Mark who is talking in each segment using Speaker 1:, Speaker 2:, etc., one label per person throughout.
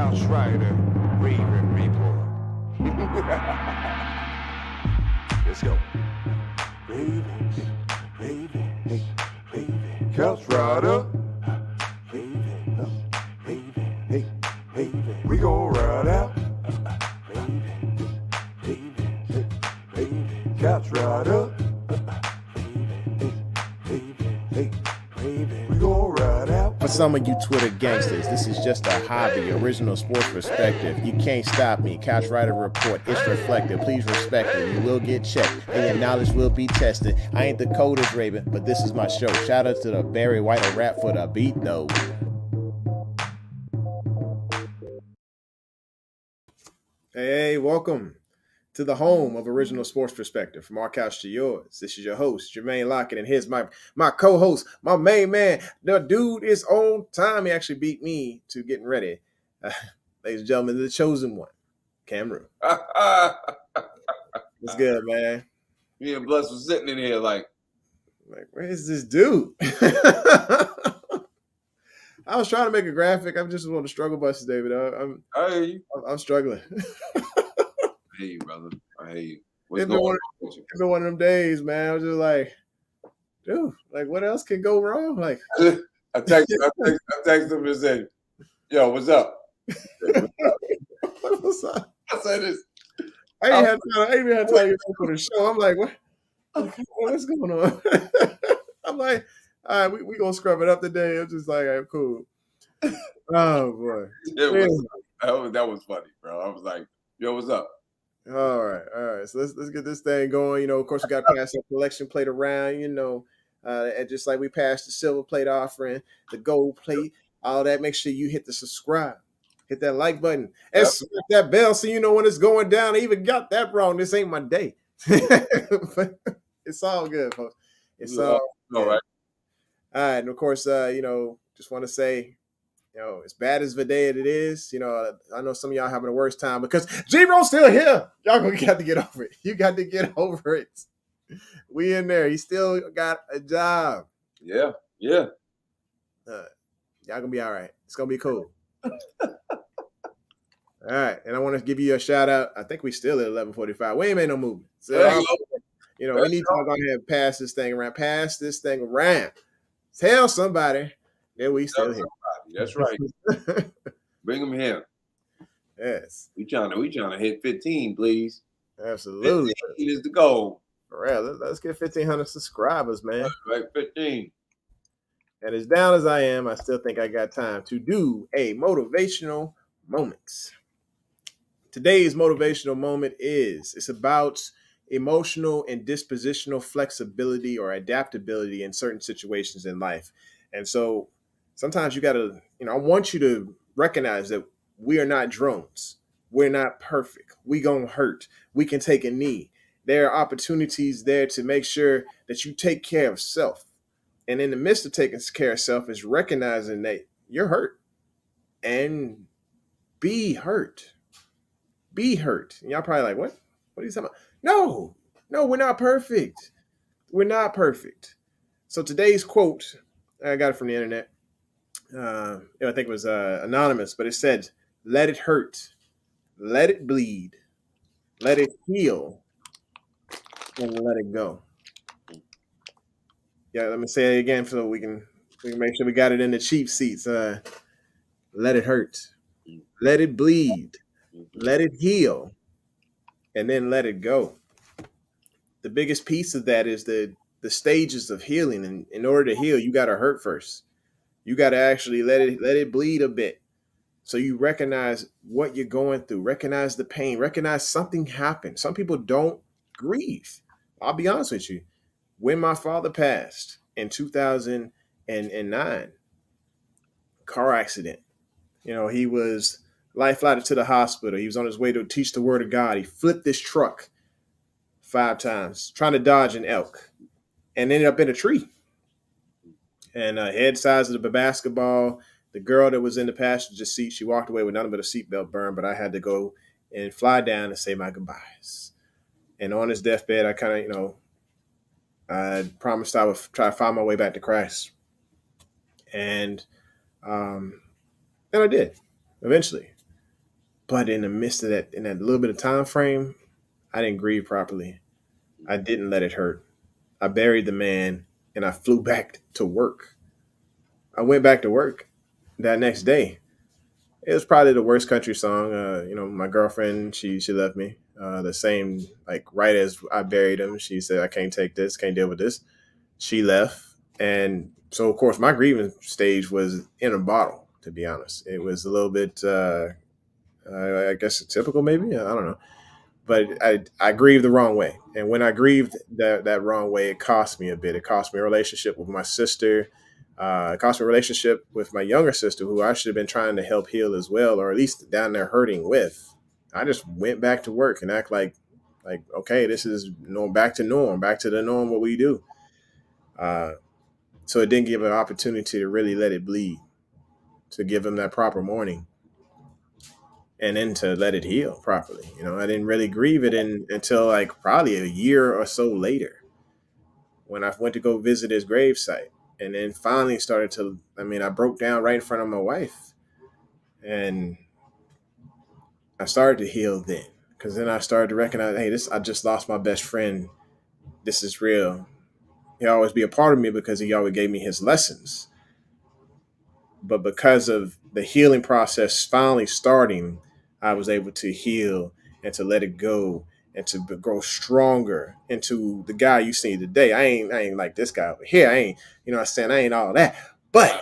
Speaker 1: Couch Rider, Raven Report. Let's go. Ravens, Ravens, Ravens. Couch Rider. Ravens, Ravens, Ravens. We gon' ride out. Ravens, Ravens, Ravens. Couch Rider. We gon' ride out.
Speaker 2: For some of you Twitter gangsters, this is just a hobby, original sports perspective. You can't stop me. Couch Rider Report, it's reflective. Please respect it. You will get checked, and your knowledge will be tested. I ain't the coldest Raven, but this is my show. Shout out to the Barry White of rap for the beat, though. Hey, welcome to the home of original sports perspective, from our couch to yours. This is your host, Jermaine Lockett, and here's my co-host, my main man. The dude is on time. He actually beat me to getting ready. Ladies and gentlemen, the chosen one, Kam Ru. What's good, man?
Speaker 3: Me and Bless was sitting in here like,
Speaker 2: where is this dude? I was trying to make a graphic. I'm just on the struggle bus today, but I'm struggling.
Speaker 3: I hear you, brother. I hear you.
Speaker 2: It's been one of them days, man. I was just like, dude, like, what else can go wrong? Like,
Speaker 3: I texted him and said, "Yo, what's up?"
Speaker 2: What's up?
Speaker 3: I said this.
Speaker 2: I ain't even had time to get for the show. I'm like, what's going on? I'm like, all right, we gonna scrub it up today. I'm just like, all right, cool. Oh boy,
Speaker 3: that was funny, bro. I was like, "Yo, what's up?"
Speaker 2: All right. So let's get this thing going. You know, of course, we got to pass the collection plate around. You know, and just like we passed the silver plate offering, the gold plate, all that. Make sure you hit the subscribe, hit that like button, and smack that bell so you know when it's going down. I even got that wrong. This ain't my day. But it's all good, folks. It's all
Speaker 3: right.
Speaker 2: All right, and of course, you know, just want to say, you know, as bad as the day it is, you know, I know some of y'all having the worst time because G-Ro's still here. Y'all gonna got to get over it. You got to get over it. We in there. He still got a job.
Speaker 3: Yeah.
Speaker 2: Y'all gonna be all right. It's gonna be cool. All right, and I want to give you a shout out. I think we still at 11:45. We ain't made no movement. So, you know, we need to go ahead and pass this thing around. Tell somebody that we still here.
Speaker 3: That's right. Bring them here.
Speaker 2: Yes.
Speaker 3: We trying to hit 15, please.
Speaker 2: Absolutely.
Speaker 3: 15 is the goal.
Speaker 2: For real. Let's get 1,500 subscribers, man.
Speaker 3: Right, 15.
Speaker 2: And as down as I am, I still think I got time to do a motivational moment. Today's motivational moment it's about emotional and dispositional flexibility or adaptability in certain situations in life. And so sometimes you got to, you know, I want you to recognize that we are not drones. We're not perfect. We gonna hurt. We can take a knee. There are opportunities there to make sure that you take care of self. And in the midst of taking care of self is recognizing that you're hurt and be hurt. Be hurt. And y'all probably like, what? What are you talking about? No, we're not perfect. We're not perfect. So today's quote, I got it from the internet. I think it was anonymous, but it said, "Let it hurt, let it bleed, let it heal, and let it go." Yeah, let me say it again so we can make sure we got it in the cheap seats. Let it hurt, let it bleed, let it heal, and then let it go. The biggest piece of that is the stages of healing. And in order to heal, you got to hurt first. You got to actually let it bleed a bit. So you recognize what you're going through, recognize the pain, recognize something happened. Some people don't grieve. I'll be honest with you. When my father passed in 2009, car accident, you know, he was life flighted to the hospital. He was on his way to teach the word of God. He flipped this truck 5 times trying to dodge an elk and ended up in a tree. And head size of the basketball. The girl that was in the passenger seat, she walked away with nothing but a seatbelt burn, but I had to go and fly down and say my goodbyes. And on his deathbed, I kind of, you know, I promised I would try to find my way back to Christ. And I did eventually. But in the midst of that, in that little bit of time frame, I didn't grieve properly. I didn't let it hurt. I buried the man and I flew back to work. I went back to work that next day. It was probably the worst country song. My girlfriend, she left me. The same, like right as I buried him, she said, "I can't take this, can't deal with this." She left, and so of course my grieving stage was in a bottle. To be honest, it was a little bit, I guess, typical, maybe. I don't know, but I grieved the wrong way, and when I grieved that wrong way, it cost me a bit. It cost me a relationship with my sister. It cost me a relationship with my younger sister, who I should have been trying to help heal as well, or at least down there hurting with. I just went back to work and act like okay, this is back to norm, back to the norm, what we do. Uh, so it didn't give an opportunity to really let it bleed, to give him that proper mourning, and then to let it heal properly. I didn't really grieve it until like probably a year or so later, when I went to go visit his gravesite, and then finally started to. I mean, I broke down right in front of my wife, and I started to heal then, because then I started to recognize, hey, this I just lost my best friend. This is real. He'll always be a part of me because he always gave me his lessons. But because of the healing process finally starting, I was able to heal and to let it go and to grow stronger into the guy you see today. I ain't like this guy over here. I ain't, what I'm saying, I ain't all that. But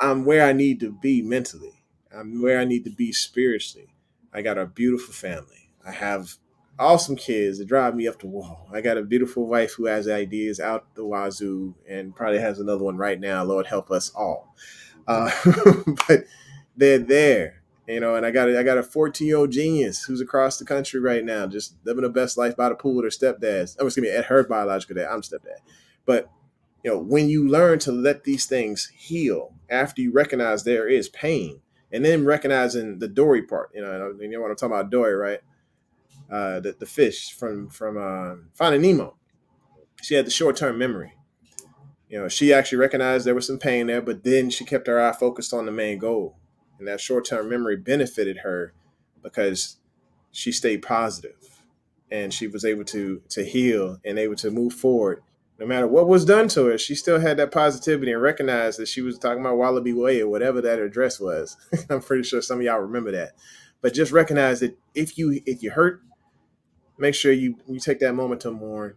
Speaker 2: I'm where I need to be mentally. I'm where I need to be spiritually. I got a beautiful family. I have awesome kids that drive me up the wall. I got a beautiful wife who has ideas out the wazoo and probably has another one right now. Lord help us all. Uh, but they're there, and I got a 14-year-old genius who's across the country right now, just living the best life by the pool with her stepdads. I'm excuse me, at her biological dad. I'm stepdad. But when you learn to let these things heal after you recognize there is pain, and then recognizing the Dory part, you know what I'm talking about, Dory, right? The fish from Finding Nemo. She had the short-term memory. She actually recognized there was some pain there, but then she kept her eye focused on the main goal. And that short term memory benefited her because she stayed positive and she was able to heal and able to move forward. No matter what was done to her, she still had that positivity and recognized that she was talking about Wallaby Way or whatever that address was. I'm pretty sure some of y'all remember that. But just recognize that if you hurt, make sure you take that moment to mourn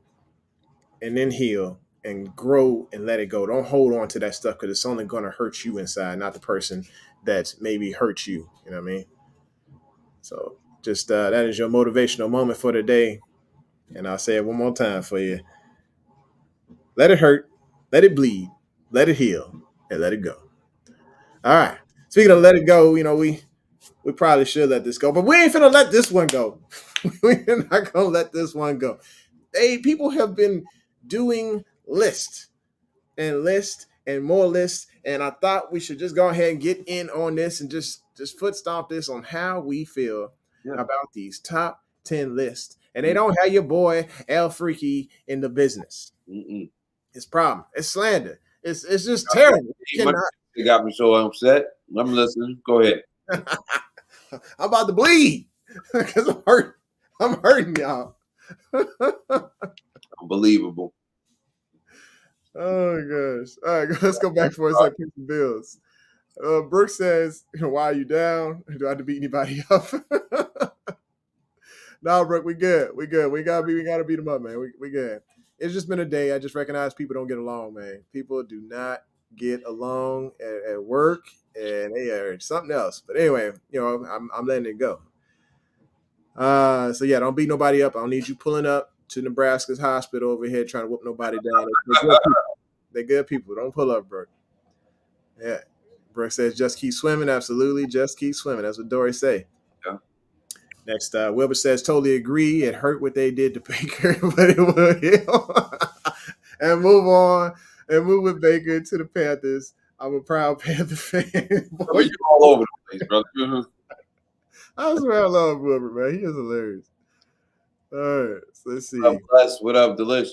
Speaker 2: and then heal and grow and let it go. Don't hold on to that stuff, because it's only going to hurt you inside, not the person that maybe hurt you. You know what I mean? So just that is your motivational moment for today. And I'll say it one more time for you. Let it hurt, let it bleed, let it heal, and let it go. All right. Speaking of let it go, we probably should let this go, but we ain't finna let this one go. We're not gonna let this one go. People have been doing lists and more lists, and I thought we should just go ahead and get in on this and just foot stomp this on how we feel about these top 10 lists. And they don't have your boy El Freaky in the business. It's problem. It's slander. It's just terrible.
Speaker 3: It got me so upset. I'm listening. Go ahead.
Speaker 2: I'm about to bleed because I'm hurt. I'm hurting y'all.
Speaker 3: Unbelievable.
Speaker 2: Oh my gosh. All right, let's go back for a second. Pay some bills. Brooke says, why are you down? Do I have to beat anybody up? No, Brooke, we good. We good. We gotta beat them up, man. We good. It's just been a day. I just recognize people don't get along, man. People do not get along at work, and they are something else. But anyway, I'm letting it go. So yeah, don't beat nobody up. I don't need you pulling up to Nebraska's hospital over here trying to whoop nobody down. They're good people. Don't pull up, Brooke. Yeah. Brooke says, just keep swimming. Absolutely. Just keep swimming. That's what Dory say.
Speaker 3: Yeah.
Speaker 2: Next, Wilbur says, totally agree. It hurt what they did to Baker, but it will heal. And move on and move with Baker to the Panthers. I'm a proud Panther fan.
Speaker 3: Boy, you're all over the place, brother.
Speaker 2: I swear I love Wilbur, man. He is hilarious. All right, so let's see.
Speaker 3: What up, Delish?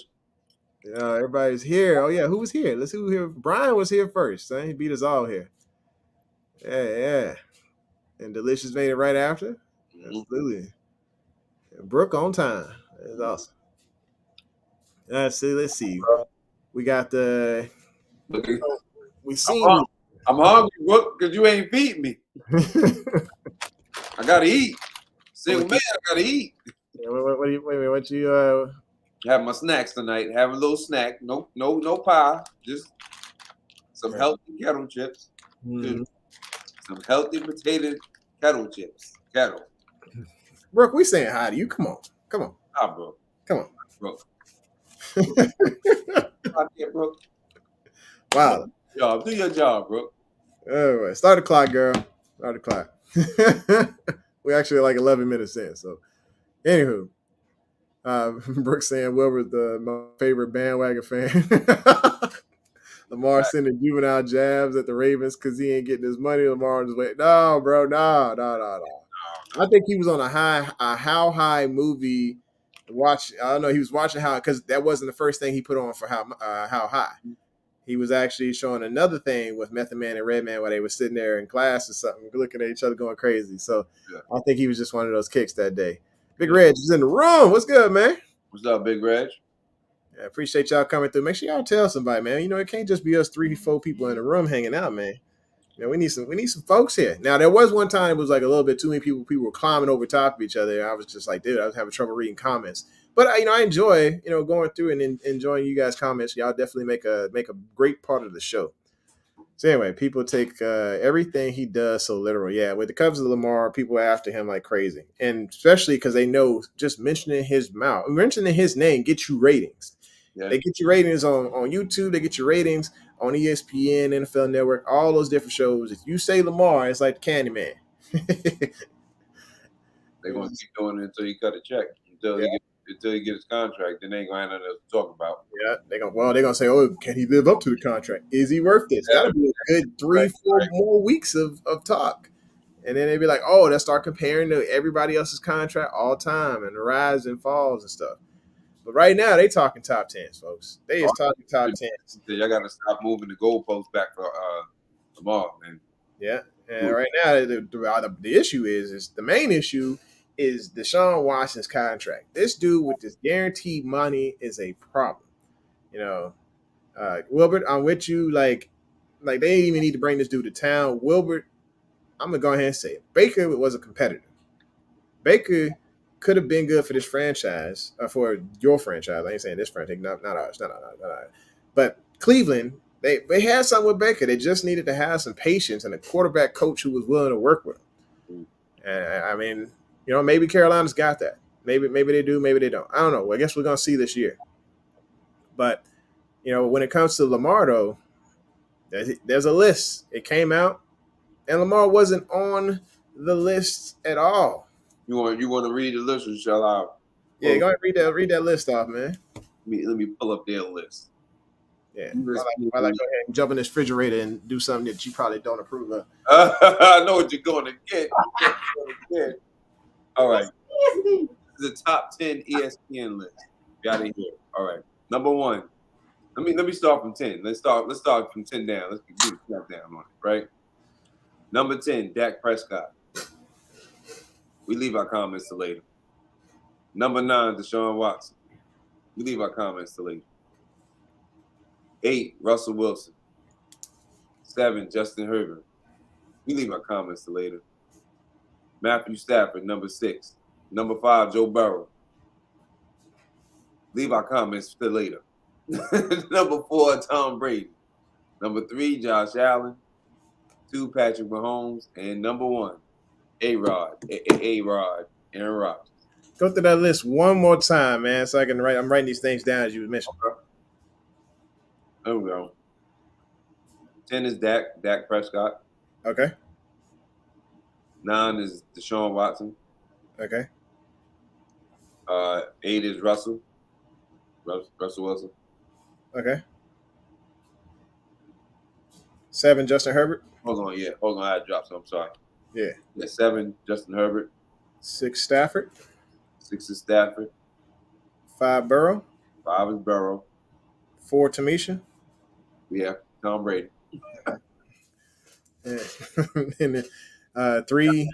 Speaker 2: Yeah, everybody's here. Oh yeah, who was here? Let's see who here. Brian was here first. He beat us all here. Yeah. and Delicious made it right after.
Speaker 3: Mhm.
Speaker 2: Absolutely. And Brooke on time. That's awesome. Let's see. We got the
Speaker 3: Look at-
Speaker 2: we
Speaker 3: I'm,
Speaker 2: seen.
Speaker 3: hung- I'm hungry, Brooke, because you ain't feeding me. I gotta eat. Single man, I gotta eat.
Speaker 2: What do you wait? What you
Speaker 3: Have my snacks tonight. Have a little snack. No pie. Just some healthy kettle chips.
Speaker 2: Mhm.
Speaker 3: Some healthy potato kettle chips. Kettle.
Speaker 2: Brooke, we saying hi to you. Come on.
Speaker 3: Ah, bro.
Speaker 2: Come
Speaker 3: Bro.
Speaker 2: on.
Speaker 3: Out there, bro.
Speaker 2: Wow.
Speaker 3: Do your job, bro.
Speaker 2: All right. Start the clock, girl. Start the clock. We actually like 11 minutes in. So, anywho, Brooke saying Wilber's my favorite bandwagon fan. Lamar sending juvenile jabs at the Ravens because he ain't getting his money. Lamar just wait. No, bro. No. I think he was on a How High movie. I don't know. He was watching How, because that wasn't the first thing he put on for How High. He was actually showing another thing with Method Man and Redman where they were sitting there in class or something, looking at each other, going crazy. So
Speaker 3: Yeah.
Speaker 2: I think he was just one of those kicks that day. Big Reg is in the room. What's good, man?
Speaker 3: What's up, Big Reg?
Speaker 2: I appreciate y'all coming through. Make sure y'all tell somebody, man. You know, it can't just be us 3-4 people in the room hanging out, man. You know, we need some folks here. Now, there was one time it was like a little bit too many people. People were climbing over top of each other. I was just like, dude, I was having trouble reading comments. But I enjoy, going through and enjoying you guys' comments. Y'all definitely make a great part of the show. So anyway, people take everything he does so literal. Yeah, when it comes to Lamar, people are after him like crazy, and especially because they know just mentioning his name gets you ratings.
Speaker 3: Yeah.
Speaker 2: They get you ratings on YouTube. They get you ratings on ESPN, NFL Network, all those different shows. If you say Lamar, it's like Candyman.
Speaker 3: They're gonna keep doing it until he cut a check. Until he gets his contract, then they ain't gonna have nothing else to talk about.
Speaker 2: Yeah, they're gonna say, "Oh, can he live up to the contract? Is he worth this?" That'll be a good 3-4 more weeks of talk, and then they'd be like, "Oh, let's start comparing to everybody else's contract all time and the rise and falls and stuff." But right now, they talking top tens, folks. They is talking top tens.
Speaker 3: Y'all gotta stop moving the goalposts back for Lamar, man.
Speaker 2: Yeah, and right now the issue is the main issue is Deshaun Watson's contract. This dude with this guaranteed money is a problem. Wilbert, I'm with you. Like they didn't even need to bring this dude to town. Wilbert, I'm gonna go ahead and say it. Baker was a competitor. Baker could have been good for this franchise, for your franchise. I ain't saying this franchise, not ours, not ours. But Cleveland, they had something with Baker. They just needed to have some patience and a quarterback coach who was willing to work with him. And I mean, maybe Carolina's got that. Maybe they do, maybe they don't. I don't know. I guess we're gonna see this year. But when it comes to Lamar, though, there's a list. It came out, and Lamar wasn't on the list at all.
Speaker 3: You want to read the list, or shall I?
Speaker 2: Yeah, go ahead and read that list off, man.
Speaker 3: Let me pull up their list.
Speaker 2: Yeah, I like go ahead and jump in this refrigerator and do something that you probably don't approve of.
Speaker 3: I know what you're going to get. All right. This is the top 10 ESPN list. Got it here. All right. Number 1. Let me start from 10. Let's start from 10 down. Let's do the countdown on it, right? Number 10, Dak Prescott. We leave our comments to later. Number 9, Deshaun Watson. We leave our comments to later. 8, Russell Wilson. 7, Justin Herbert. We leave our comments to later. Matthew Stafford, number 6. Number 5, Joe Burrow. Leave our comments to later. Number 4, Tom Brady. Number 3, Josh Allen. 2, Patrick Mahomes. And number 1, A-Rod, Aaron Rodgers.
Speaker 2: Go through that list one more time, man, so I can write. I'm writing these things down as you mentioned.
Speaker 3: Okay. There we go. 10 is Dak Prescott.
Speaker 2: Okay.
Speaker 3: 9 is Deshaun Watson.
Speaker 2: Okay.
Speaker 3: 8 is Russell Wilson.
Speaker 2: Okay. 7, Justin Herbert.
Speaker 3: Hold on, I dropped some. I'm sorry.
Speaker 2: Yeah.
Speaker 3: 7, Justin Herbert.
Speaker 2: 6, Stafford.
Speaker 3: 6 is Stafford.
Speaker 2: 5, Burrow.
Speaker 3: 5 is Burrow.
Speaker 2: 4, Tamisha.
Speaker 3: Yeah, Tom Brady.
Speaker 2: And then 3.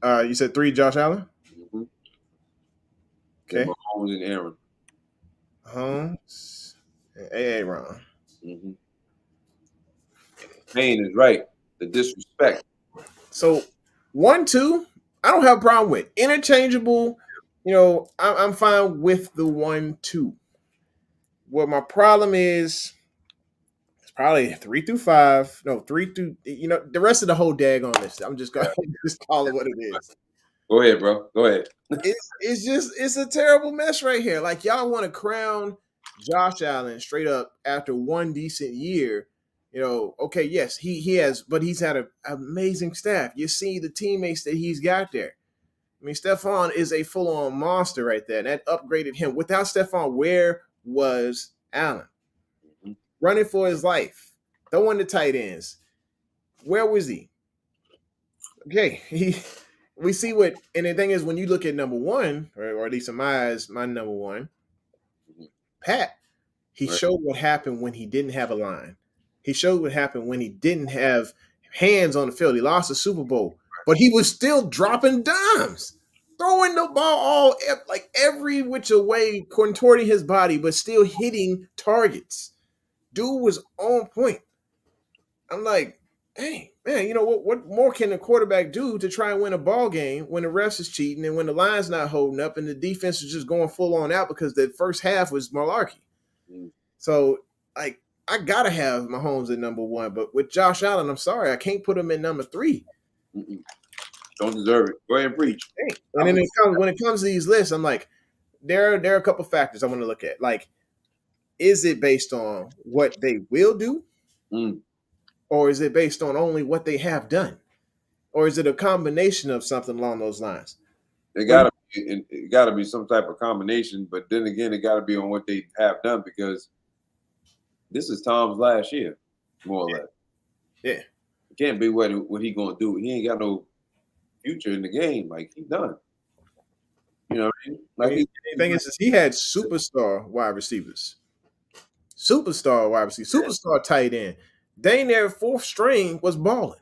Speaker 2: You said 3, Josh Allen.
Speaker 3: Mm-hmm.
Speaker 2: Okay.
Speaker 3: Mahomes and Aaron.
Speaker 2: Mahomes and A.A. Ron.
Speaker 3: Mm-hmm. Payne is right. The disrespect.
Speaker 2: So 1, 2, I don't have a problem with interchangeable. I'm fine with the 1, 2. What my problem is, it's probably 3 through 5. No, 3 through. The rest of the whole daggone list. I'm just gonna just call it what it is.
Speaker 3: Go ahead, bro. Go ahead.
Speaker 2: It's a terrible mess right here. Like, y'all want to crown Josh Allen straight up after one decent year. Okay, yes, he has, but he's had an amazing staff. You see the teammates that he's got there. I mean, Stephon is a full-on monster right there. And that upgraded him. Without Stephon, where was Allen?
Speaker 3: Mhm.
Speaker 2: Running for his life. Throwing the tight ends. Where was he? Okay, we see what, and the thing is, when you look at number 1, or at least in my eyes, my number 1, Pat, he
Speaker 3: Right.
Speaker 2: showed what happened when he didn't have a line. He showed what happened when he didn't have hands on the field. He lost the Super Bowl, but he was still dropping dimes, throwing the ball like every which way, contorting his body, but still hitting targets. Dude was on point. I'm like, hey, man, what more can a quarterback do to try and win a ball game when the refs is cheating and when the line's not holding up and the defense is just going full on out because the first half was malarkey?
Speaker 3: Mm.
Speaker 2: So, like, I gotta have Mahomes at number 1, but with Josh Allen, I'm sorry, I can't put him in number 3.
Speaker 3: Mm-mm. Don't deserve it. Go ahead and preach.
Speaker 2: Hey. And then when it comes to these lists, I'm like, there are a couple factors I want to look at. Like, is it based on what they will do?
Speaker 3: Mm.
Speaker 2: Or is it based on only what they have done? Or is it a combination of something along those lines?
Speaker 3: It gotta be some type of combination, but then again, it gotta be on what they have done because this is Tom's last year, more or less.
Speaker 2: Yeah.
Speaker 3: It can't be what he gonna do. He ain't got no future in the game. Like, he's done. You know what I mean? Like,
Speaker 2: the thing is, he had superstar wide receivers. Superstar tight end. Dang near 4th string was balling.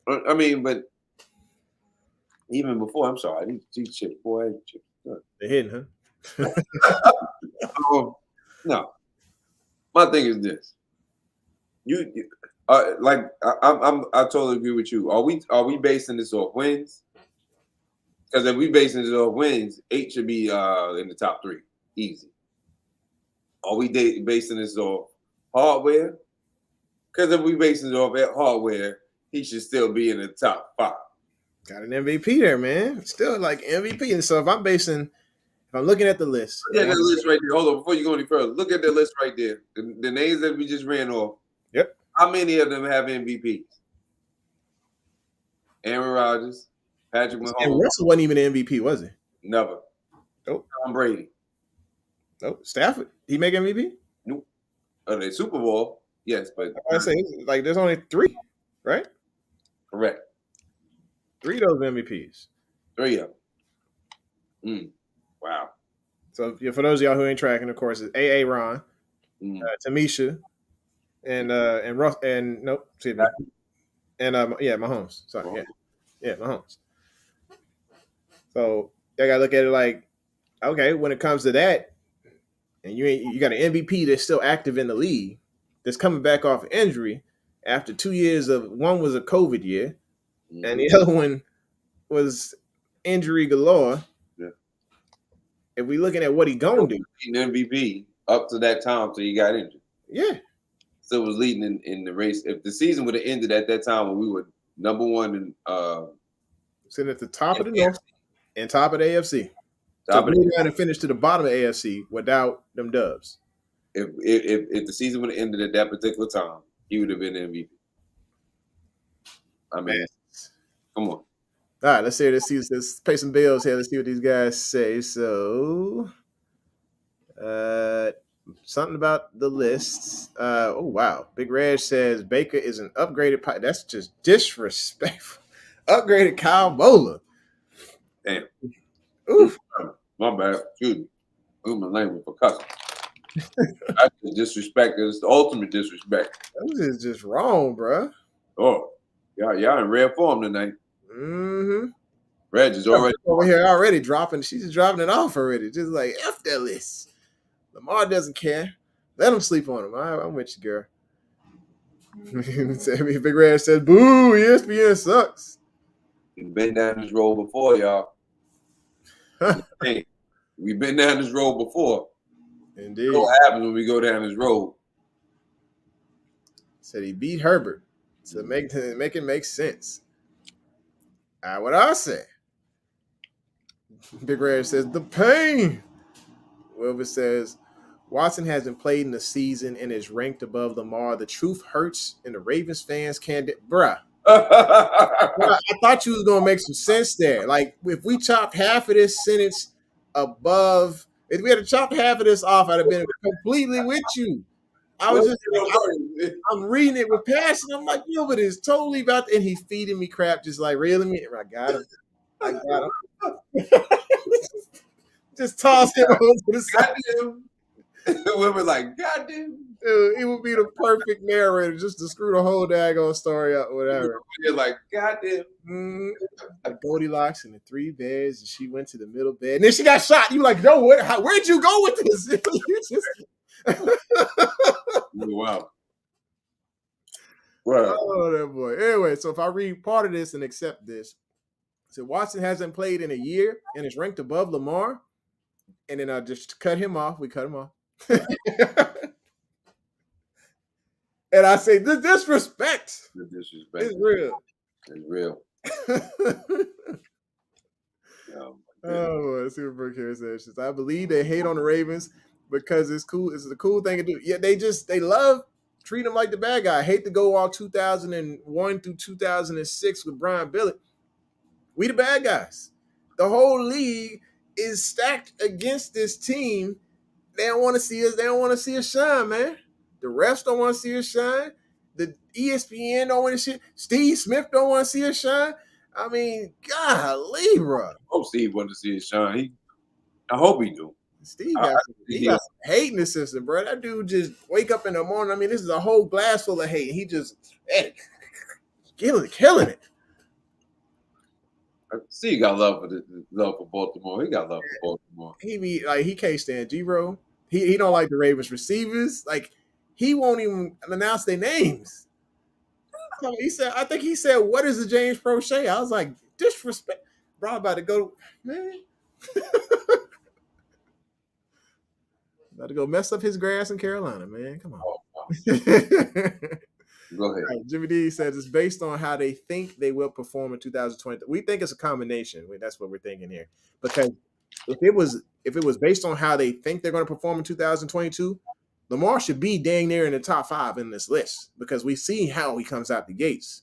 Speaker 3: I mean, but even before, I'm sorry, these chips, boy,
Speaker 2: They're hitting, huh?
Speaker 3: No, my thing is this: I totally agree with you. Are we basing this off wins? Because if we basing this off wins, 8 should be in the top 3, easy. Are we basing this off hardware? Because if we basing it off hardware, he should still be in the top 5.
Speaker 2: Got an MVP there, man. Still like MVP. And so if I'm looking at the list.
Speaker 3: Look at the list right there. Hold on, before you go any further, look at the list right there. The names that we just ran off.
Speaker 2: Yep.
Speaker 3: How many of them have MVPs? Aaron Rodgers, Patrick
Speaker 2: And
Speaker 3: Mahomes.
Speaker 2: Russell wasn't even an MVP, was he?
Speaker 3: Never.
Speaker 2: Nope.
Speaker 3: Tom Brady.
Speaker 2: Nope. Stafford. He make MVP?
Speaker 3: Nope. The Super Bowl, yes, but
Speaker 2: I say, like, there's only 3, right?
Speaker 3: correct.
Speaker 2: 3 of those MVPs.
Speaker 3: 3 of them. Wow.
Speaker 2: So for those of y'all who ain't tracking, of course, it's A.A. Ron, Tamisha, and Russ, and nope, excuse me, and Mahomes. Sorry, yeah, Mahomes. So I gotta look at it like, okay, when it comes to that, and you got an MVP that's still active in the league, that's coming back off injury after 2 years of, one was a COVID year, and the other one was injury galore.
Speaker 3: Yeah.
Speaker 2: If we looking at what he gonna do,
Speaker 3: MVP up to that time till he got injured.
Speaker 2: Yeah.
Speaker 3: Still was leading in the race. If the season would have ended at that time when we were number 1 in
Speaker 2: sitting at the top of the North and top of the AFC. So we got to finish to the bottom of the AFC without them dubs.
Speaker 3: If the season would have ended at that particular time, he would have been MVP. I mean, come on.
Speaker 2: All right, let's see. Let's pay some bills here. Let's see what these guys say. So, something about the lists. Oh wow, Big Reg says Baker is an upgraded. That's just disrespectful. Upgraded Kyle Bowler.
Speaker 3: Damn.
Speaker 2: Oof.
Speaker 3: My bad. Excuse me. Ooh, my language for cussing. That's the disrespect. It's the ultimate disrespect.
Speaker 2: That was just wrong, bro.
Speaker 3: Oh, Y'all in rare form tonight.
Speaker 2: Mm-hmm.
Speaker 3: Reg is already
Speaker 2: over here already dropping. She's just dropping it off already. Just like F that list. Lamar doesn't care. Let him sleep on him. I'm with you, girl. Big Red says, "Boo! ESPN sucks."
Speaker 3: We've been down this road before, y'all. Hey, we've been down this road before.
Speaker 2: Indeed.
Speaker 3: You know what happens when we go down this road?
Speaker 2: Said he beat Herbert to make it make sense. What I say. Big Red says the pain. Wilbur says Watson hasn't played in the season and is ranked above Lamar. The truth hurts, and the Ravens fans can't. Bruh, I thought you was gonna make some sense there. Like if we chopped half of this sentence above, if we had to chop half of this off, I'd have been completely with you. I was just, I'm reading it with passion. I'm like, yo, but it's totally about, and he's feeding me crap, just like reeling me. I got him. Just toss him over to the side.
Speaker 3: We were like, goddamn.
Speaker 2: Dude, it would be the perfect narrator just to screw the whole daggone story up, whatever.
Speaker 3: You're like, goddamn.
Speaker 2: The Goldilocks and the 3 beds, and she went to the middle bed, and then she got shot. You like, no, where'd you go with this? You just...
Speaker 3: Wow.
Speaker 2: Oh, that boy. Anyway, so if I read part of this and accept this, so Watson hasn't played in a year and is ranked above Lamar, and then I just cut him off. We cut him off. And I say, the disrespect.
Speaker 3: The disrespect
Speaker 2: is real.
Speaker 3: It's real.
Speaker 2: Oh, let's see what Brooke here says. I believe they hate on the Ravens because it's cool. It's a cool thing to do. Yeah, they love treat them like the bad guy. I hate to go all 2001 through 2006 with Brian Billett. We the bad guys. The whole league is stacked against this team. They don't want to see us. They don't want to see us shine, man. The refs don't want to see us shine. The ESPN don't want to see. Steve Smith don't want to see us shine. I mean, golly, bro.
Speaker 3: I hope Steve wanted to see us shine. I hope he do.
Speaker 2: Steve got some hate in the system, bro. That dude just wake up in the morning. I mean, this is a whole glass full of hate. He just killing it.
Speaker 3: Steve got love for Baltimore. He got love for Baltimore.
Speaker 2: He can't stand G-Ro. He don't like the Ravens receivers. Like he won't even announce their names. I think he said, "What is the James Prochet?" I was like, disrespect. Bro, I'm about to go, man. About to go mess up his grass in Carolina, man. Come on.
Speaker 3: Oh, wow. Go ahead.
Speaker 2: Right, Jimmy D says it's based on how they think they will perform in 2020. We think it's a combination. That's what we're thinking here. Because if it was based on how they think they're going to perform in 2022, Lamar should be dang near in the top 5 in this list because we see how he comes out the gates.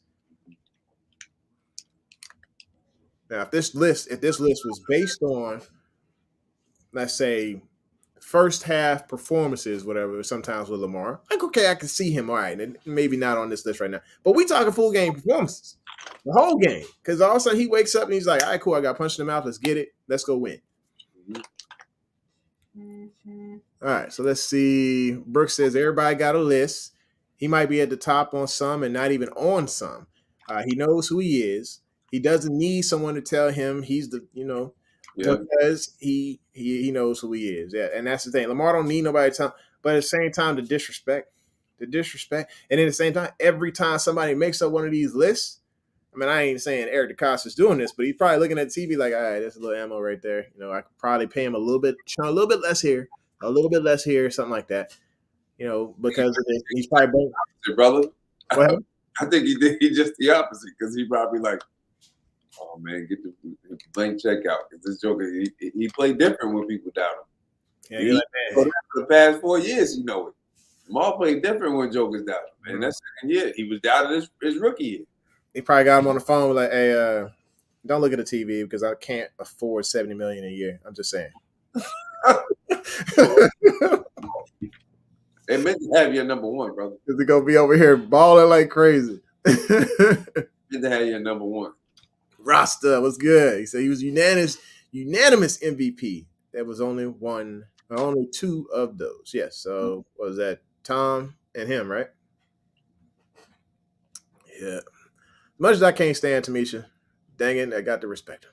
Speaker 2: Now, if this list was based on, let's say, first half performances, whatever, sometimes with Lamar, like, okay, I can see him, all right, and maybe not on this list right now. But we talking full game performances, the whole game. Because all of a sudden he wakes up and he's like, all right, cool, I got punched in the mouth, let's get it, let's go win. All right, so let's see. Brooks says everybody got a list. He might be at the top on some and not even on some. He knows who he is. He doesn't need someone to tell him he's the, because he knows who he is. Yeah, and that's the thing. Lamar don't need nobody to tell, but at the same time, the disrespect. And at the same time, every time somebody makes up one of these lists, I mean, I ain't saying Eric DeCosta's doing this, but he's probably looking at the TV like, all right, there's a little ammo right there. I could probably pay him a little bit less here, something like that. Because of this, he's probably
Speaker 3: brother. Well, I think he did. He's just the opposite because he probably like, oh man, get the blank check out because this joker he played different when people doubt him. Yeah, for the past 4 years, it. Lamar played different when jokers doubt him. And that's second year he was doubted his rookie year.
Speaker 2: He probably got him on the phone like, hey, don't look at the TV because I can't afford $70 million a year. I'm just saying.
Speaker 3: They meant to have your number one, brother.
Speaker 2: Because they're gonna be over here balling like crazy.
Speaker 3: Meant to have your number one.
Speaker 2: Rasta was good. He said he was unanimous MVP. There was only two of those. Yes. So what was that Tom and him, right? Yeah. much as I can't stand Tamisha, dang it, I got to respect him.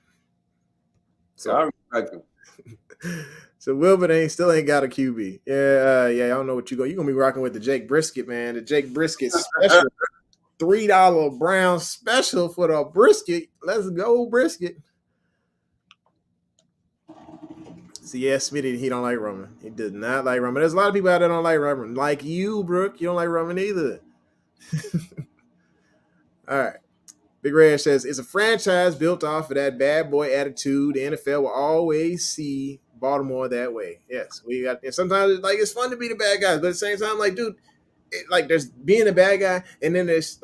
Speaker 3: So I respect him.
Speaker 2: So Wilbur still ain't got a QB. Yeah, I don't know what you're gonna be rocking with the Jake Brisket, man. The Jake Brisket special. $3 brown special for the brisket. Let's go, brisket. So yeah, Smitty, he don't like Roman. He does not like Roman. There's a lot of people out there that don't like Roman. Like you, Brooke, you don't like Roman either. All right. Big Red says, it's a franchise built off of that bad boy attitude. The NFL will always see Baltimore that way. Yes, we got, and sometimes it's fun to be the bad guys, but at the same time, dude, there's being a bad guy, and then there's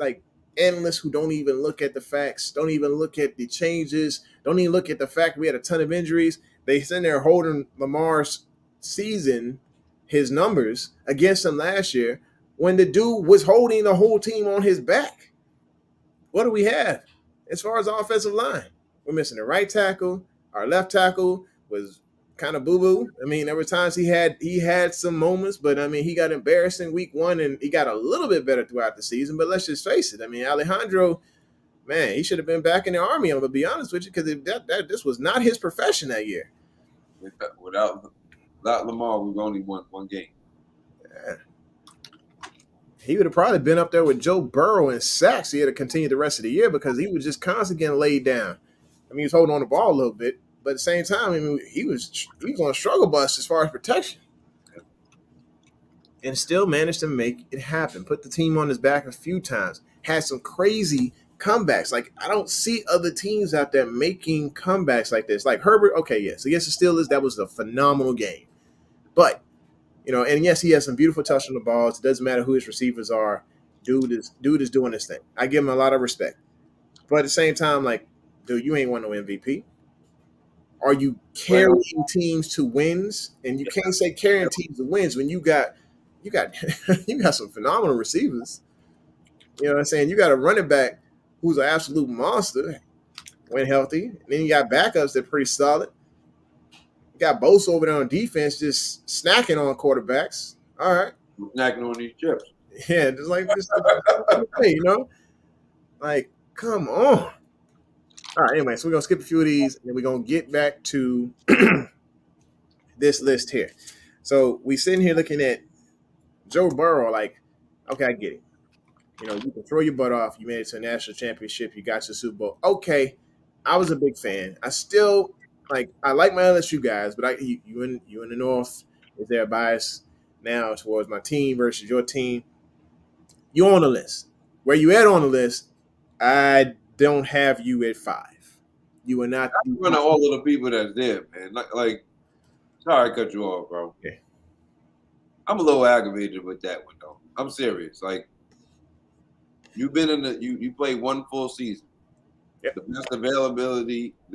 Speaker 2: analysts who don't even look at the facts, don't even look at the changes, don't even look at the fact we had a ton of injuries. They sitting there holding Lamar's season, his numbers against him last year, when the dude was holding the whole team on his back. What do we have as far as offensive line? We're missing a right tackle. Our left tackle was kind of boo-boo. I mean, there were times he had some moments, but I mean, he got embarrassed in week 1 and he got a little bit better throughout the season. But let's just face it. I mean, Alejandro, man, he should have been back in the Army. I'm gonna be honest with you, because this was not his profession that year.
Speaker 3: Without Lamar, we've only won one game.
Speaker 2: Yeah. He would have probably been up there with Joe Burrow and sacks. He had to continue the rest of the year because he was just constantly getting laid down. I mean, he was holding on the ball a little bit, but at the same time, I mean, he was on a struggle bus as far as protection, and still managed to make it happen. Put the team on his back a few times. Had some crazy comebacks. I don't see other teams out there making comebacks like this. Like Herbert, okay, yes, against the Steelers, that was a phenomenal game, but. And yes, he has some beautiful touch on the balls. It doesn't matter who his receivers are. Dude is doing his thing. I give him a lot of respect. But at the same time, dude, you ain't won no MVP. Are you carrying teams to wins? And you can't say carrying teams to wins when you got you got some phenomenal receivers. You know what I'm saying? You got a running back who's an absolute monster when healthy. And then you got backups that are pretty solid. Got Bosa over there on defense just snacking on quarterbacks. All right.
Speaker 3: Snacking on these chips.
Speaker 2: Yeah, just come on. All right, anyway, so we're going to skip a few of these, and then we're going to get back to this list here. So we sitting here looking at Joe Burrow, okay, I get it. You can throw your butt off. You made it to a national championship. You got your Super Bowl. Okay, I was a big fan. I still – I like my LSU guys, but you in the North, is there a bias now towards my team versus your team? You on the list. Where you at on the list, I don't have you at 5. You are not.
Speaker 3: I'm running all of the people that's there, man. Sorry I cut you off, bro.
Speaker 2: Yeah. I'm
Speaker 3: a little aggravated with that one, though. I'm serious. You've been you played one full season. Yep. The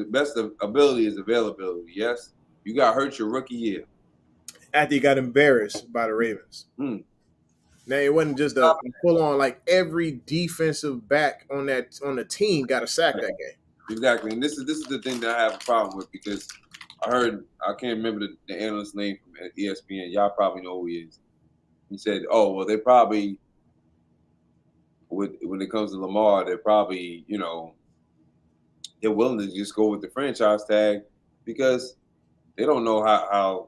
Speaker 3: best ability is availability. Yes, you got hurt your rookie year
Speaker 2: after you got embarrassed by the Ravens. Now it wasn't just a full on every defensive back on the team got a sack that game.
Speaker 3: Exactly, and this is the thing that I have a problem with, because I can't remember the analyst's name from ESPN. Y'all probably know who he is. He said, "Oh well, they probably when it comes to Lamar, they're probably they're willing to just go with the franchise tag because they don't know how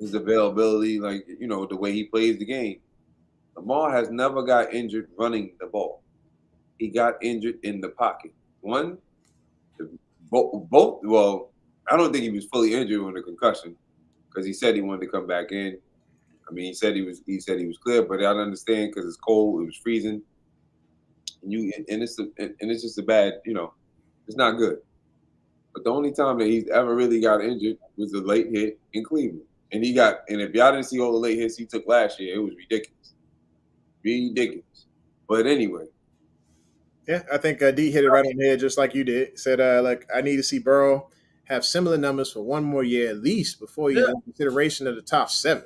Speaker 3: his availability, the way he plays the game. Lamar has never got injured running the ball. He got injured in the pocket. Both. Well, I don't think he was fully injured with a concussion because he said he wanted to come back in. I mean, he said he was clear, but I don't understand because it's cold. It was freezing, and it's just a bad, it's not good. But the only time that he's ever really got injured was the late hit in Cleveland. And if y'all didn't see all the late hits he took last year, it was ridiculous. Ridiculous. But anyway.
Speaker 2: Yeah, I think D hit it right on the head just like you did. Said, I need to see Burrow have similar numbers for one more year at least before you have consideration of the top 7.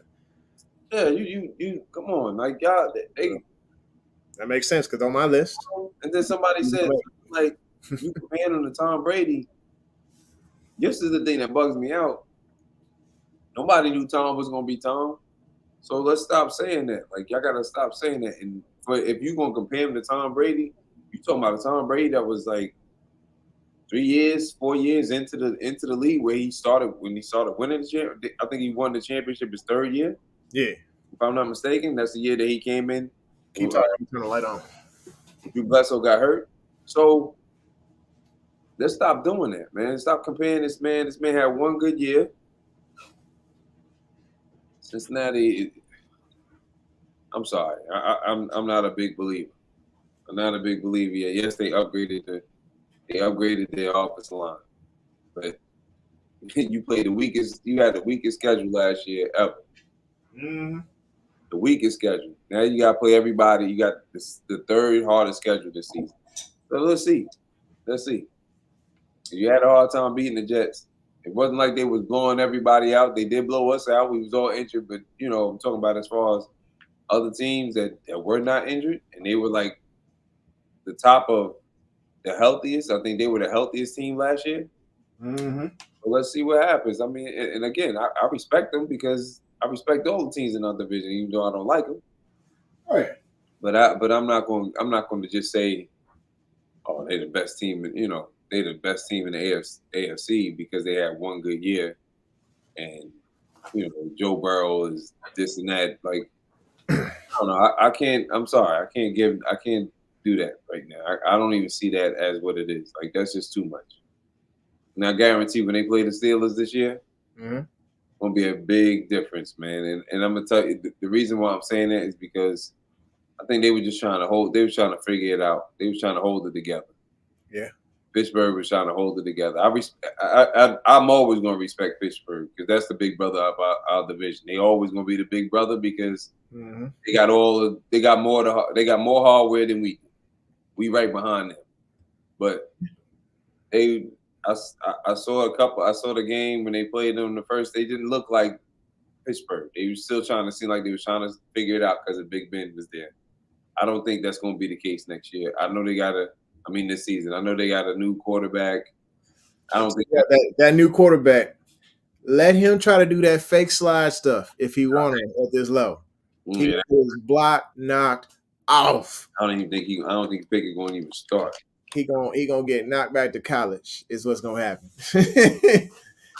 Speaker 3: Yeah, you come on. Y'all,
Speaker 2: that makes sense because on my list.
Speaker 3: And then somebody said, you comparing him to Tom Brady. This is the thing that bugs me out. Nobody knew Tom was going to be Tom. So let's stop saying that. Y'all got to stop saying that. And if you're going to compare him to Tom Brady, You talking about a Tom Brady that was like 3 years, 4 years into the league where he started winning the championship. I think he won the championship his third year,
Speaker 2: Yeah.
Speaker 3: if I'm not mistaken. That's the year that he came in.
Speaker 2: Keep talking. Turn the light on.
Speaker 3: Drew Bledsoe got hurt. So let's stop doing that, man. Stop comparing this man. This man had one good year. Cincinnati. I'm sorry. I'm not a big believer. I'm not a big believer yet. Yes, they upgraded their offensive line, but you played you had the weakest schedule last year ever.
Speaker 2: Mm-hmm.
Speaker 3: The weakest schedule. Now you got to play everybody. You got the third hardest schedule this season. So let's see. You had a hard time beating the Jets. It wasn't like they was blowing everybody out. They did blow us out. We was all injured, but I'm talking about as far as other teams that were not injured, and they were like the top of the healthiest. I think they were the healthiest team last year.
Speaker 2: Mm-hmm.
Speaker 3: So let's see what happens. I mean, and again, I respect them because I respect all the teams in our division, even though I don't like them.
Speaker 2: All right.
Speaker 3: But I'm not going to just say, oh, they're the best team. They're the best team in the AFC because they had one good year, and Joe Burrow is this and that. Like, I don't know. I can't. I'm sorry. I can't do that right now. I don't even see that as what it is. Like, that's just too much. Now, I guarantee when they play the Steelers this year, gonna be a big difference, man. And I'm gonna tell you the reason why I'm saying that is because I think they were just trying to hold. They were trying to figure it out. They were trying to hold it together.
Speaker 2: Yeah.
Speaker 3: Pittsburgh was trying to hold it together. I'm always gonna respect Pittsburgh because that's the big brother of our division. They always gonna be the big brother because they got more hardware than we do. We right behind them, but I saw the game when they played them the first. They didn't look like Pittsburgh. They were still trying to seem like they were trying to figure it out because Big Ben was there. I don't think that's going to be the case next year. I know this season. I know they got a new quarterback. I don't think
Speaker 2: that new quarterback. Let him try to do that fake slide stuff if he wanted at this level. He was blocked, knocked off.
Speaker 3: I don't think Pickett going to even start.
Speaker 2: He gonna get knocked back to college is what's gonna happen.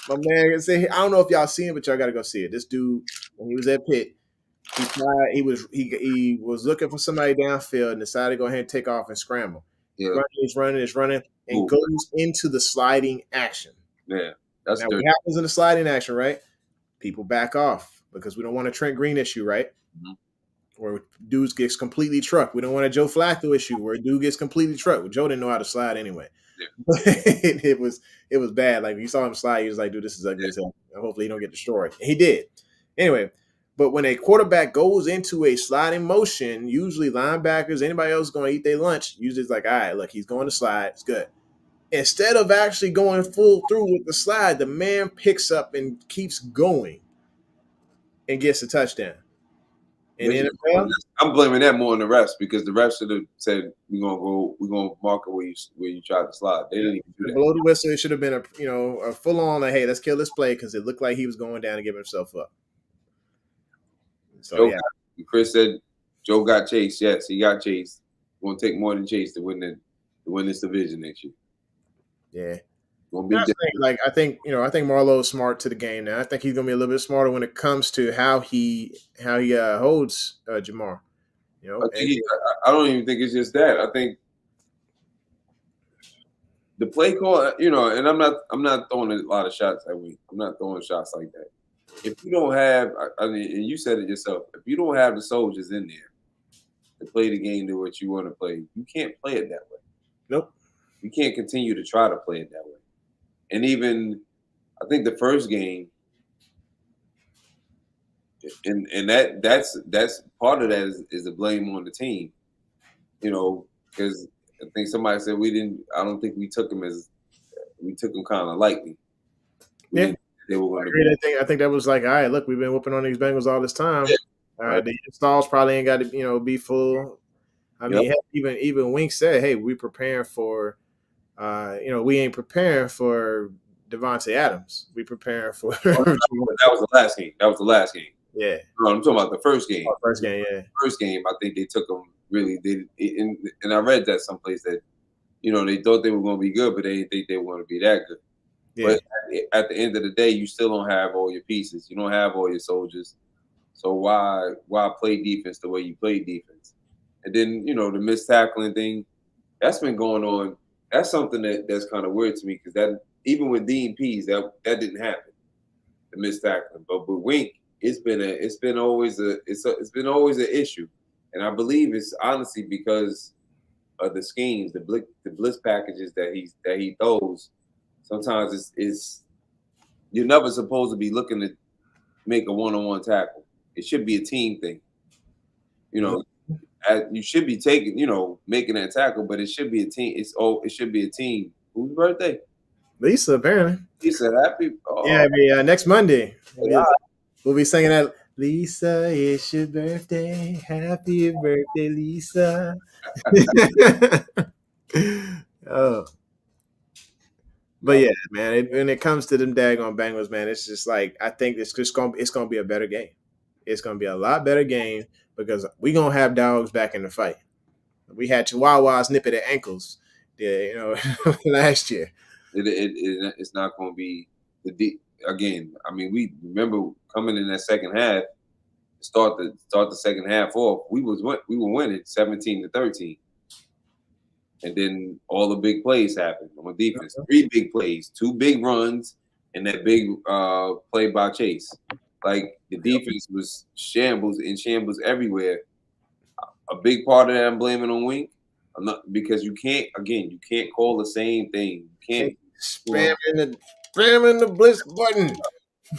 Speaker 2: My man say, I don't know if y'all seen it, but y'all gotta go see it. This dude, when he was at Pitt, he was looking for somebody downfield and decided to go ahead and take off and scramble.
Speaker 3: Yeah.
Speaker 2: He's running, and goes into the sliding action.
Speaker 3: Yeah, that's
Speaker 2: now what happens in the sliding action, right? People back off because we don't want a Trent Green issue, right? Mm-hmm. Where dudes gets completely trucked. We don't want a Joe Flacco issue where a dude gets completely trucked. Well, Joe didn't know how to slide anyway. Yeah. it was bad. Like, you saw him slide, he was like, dude, this is ugly as hell. Hopefully he don't get destroyed. And he did. Anyway, but when a quarterback goes into a sliding motion, usually linebackers, anybody else going to eat their lunch, usually it's like, all right, look, he's going to slide. It's good. Instead of actually going full through with the slide, the man picks up and keeps going and gets a touchdown. In the NFL,
Speaker 3: I'm blaming that more on the refs because the refs should have said we're gonna mark it where you tried to slide. They didn't even do that.
Speaker 2: Below the whistle, it should have been a full on like, hey, let's kill this play because it looked like he was going down and giving himself up. So
Speaker 3: Chris said Joe got chased. Yes, he got chased. It's gonna take more than chase to win this division next year.
Speaker 2: Yeah. I think Marlowe's smart to the game now. I think he's gonna be a little bit smarter when it comes to how he holds Jamar.
Speaker 3: I don't even think it's just that. I think the play call, and I'm not throwing a lot of shots that week. I'm not throwing shots like that. If you don't have, and you said it yourself, if you don't have the soldiers in there to play the game to what you want to play, you can't play it that way.
Speaker 2: Nope.
Speaker 3: You can't continue to try to play it that way. And even, I think the first game, and that's part of that is the blame on the team, because I think somebody said I don't think we took them kind of lightly.
Speaker 2: Yeah, they were going to. I think that was like, all right, look, we've been whooping on these Bengals all this time. Yeah. Right. The installs probably ain't got to be full. I mean, even Wink said, hey, we preparing for. We ain't preparing for Devontae Adams. We preparing for.
Speaker 3: That was the last game.
Speaker 2: Yeah.
Speaker 3: No, I'm talking about the first game.
Speaker 2: First game, yeah.
Speaker 3: First game, I think they took them. really did. And I read that someplace that they thought they were going to be good, but they didn't think they were going to be that good.
Speaker 2: Yeah.
Speaker 3: But at the end of the day, you still don't have all your pieces. You don't have all your soldiers. So why play defense the way you play defense? And then the missed tackling thing that's been going on. That's something that's kind of weird to me because that even with DMPs that didn't happen. The missed tackling, but with Wink, it's been always an issue, and I believe it's honestly because of the schemes, the blitz packages that he throws. Sometimes it's you're never supposed to be looking to make a one-on-one tackle. It should be a team thing. You should be taking, making that tackle, but it should be a team. It should be a team. Whose birthday?
Speaker 2: Lisa, apparently.
Speaker 3: He said happy. Oh,
Speaker 2: Yeah, I mean, next Monday.
Speaker 3: yeah.
Speaker 2: We'll be singing that. Lisa, it's your birthday. Happy birthday, Lisa. Oh. But yeah, man, when it comes to them daggone Bengals, man, it's just like I think it's gonna be a better game. It's gonna be a lot better game because we gonna have dogs back in the fight. We had Chihuahuas nip at their ankles, last year.
Speaker 3: It's not going to be again. I mean, we remember coming in that second half, start the second half off. We were winning 17-13, and then all the big plays happened on defense. 3 big plays, 2 big runs, and that big play by Chase. Like the defense was shambles everywhere. A big part of that I'm blaming on Wink. Because you can't call the same thing. You can't
Speaker 2: spamming the blitz button.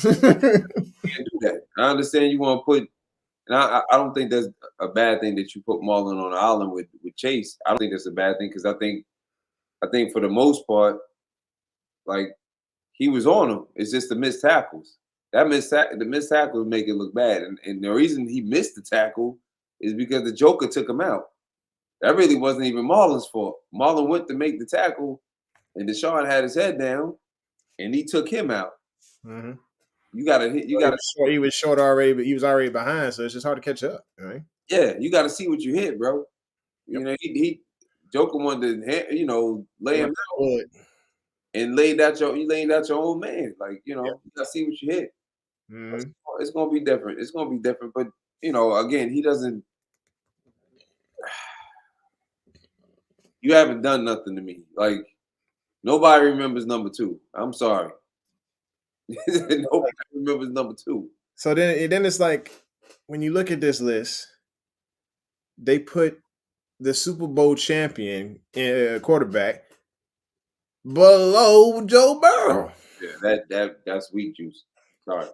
Speaker 3: Can't do that. I understand you want to put, and I don't think that's a bad thing that you put Marlon on the island with Chase. I don't think that's a bad thing because I think for the most part, like he was on him. It's just the missed tackles. The missed tackles make it look bad, and the reason he missed the tackle is because the Joker took him out. That really wasn't even Marlon's fault. Marlon went to make the tackle, and Deshaun had his head down, and he took him out.
Speaker 2: Mm-hmm.
Speaker 3: You gotta hit.
Speaker 2: He was short already, but he was already behind, so it's just hard to catch up. Right?
Speaker 3: Yeah, you got to see what you hit, bro. Yep. He Joker wanted to, lay him out and laid out your old man. Like you got to see what you hit. Mm-hmm. It's gonna be different. It's gonna be different, but again, he doesn't. You haven't done nothing to me. Like nobody remembers number 2. I'm sorry. Nobody remembers number 2.
Speaker 2: So then it's like when you look at this list, they put the Super Bowl champion quarterback below Joe Burrow.
Speaker 3: Yeah, that's weak juice. Sorry.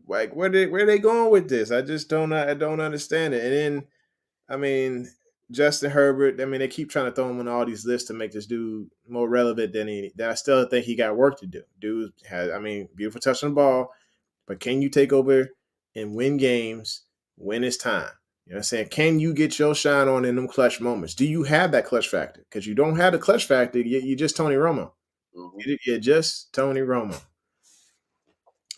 Speaker 2: Like where are they going with this? I just don't understand it. And then I mean Justin Herbert, I mean they keep trying to throw him on all these lists to make this dude more relevant than I still think he got work to do. Dude has, beautiful touch on the ball, but can you take over and win games when it's time? You know what I'm saying? Can you get your shine on in them clutch moments? Do you have that clutch factor? Because you don't have the clutch factor, you're just Tony Romo. Mm-hmm. You're just Tony Romo.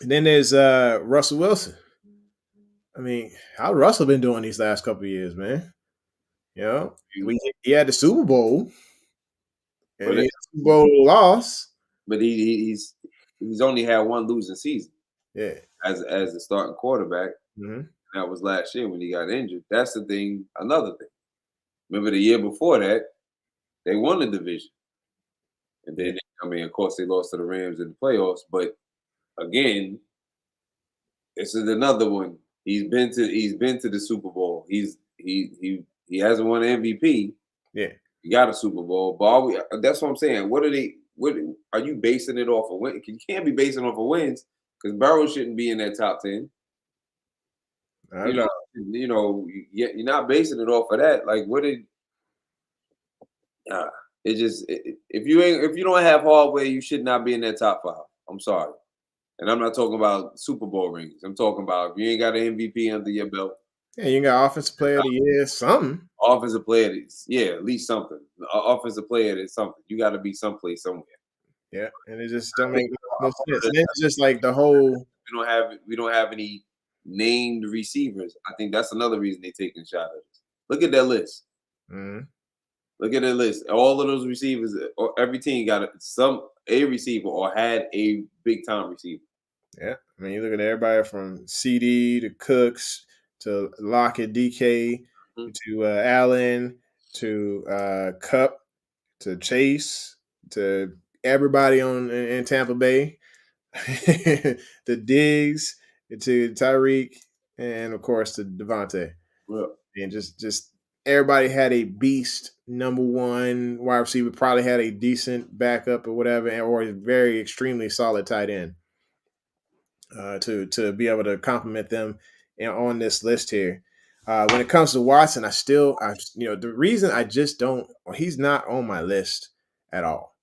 Speaker 2: And then there's Russell Wilson. I mean, how Russell been doing these last couple of years, man? He had the Super Bowl, and he had the Super Bowl loss.
Speaker 3: But he's only had one losing season.
Speaker 2: Yeah,
Speaker 3: as a starting quarterback. Mm-hmm. That was last year when he got injured. That's the thing. Another thing. Remember the year before that, they won the division, and then of course they lost to the Rams in the playoffs. But again, this is another one. He's been to the Super Bowl. He hasn't won an MVP.
Speaker 2: Yeah,
Speaker 3: he got a Super Bowl. But that's what I'm saying. What are you basing it off of? Win? You can't be basing it off of wins because Burrow shouldn't be in that top 10. You're not basing it off of that. Like, if you don't have hardware, you should not be in that top 5. I'm sorry, and I'm not talking about Super Bowl rings. I'm talking about if you ain't got an MVP under your belt.
Speaker 2: Yeah, you got offensive player of the year, something.
Speaker 3: Offensive player, at least something. Offensive player is something. You got to be someplace somewhere.
Speaker 2: Yeah, and it just don't make no sense. And it's just like the whole.
Speaker 3: We don't have any named receivers. I think that's another reason they're taking a shot at us. Look at that list.
Speaker 2: Mm-hmm.
Speaker 3: Look at that list. All of those receivers, every team got a receiver or had a big time receiver.
Speaker 2: Yeah, I mean, you look at everybody from CD to Cooks to Lockett, DK to Allen to Cup to Chase to everybody in Tampa Bay, the Diggs to Tyreek, and of course to Devontae.
Speaker 3: Yeah.
Speaker 2: And just everybody had a beast number one wide receiver, probably had a decent backup or whatever, or a very extremely solid tight end. To be able to compliment them on this list here. When it comes to Watson, the reason I just don't, he's not on my list at all,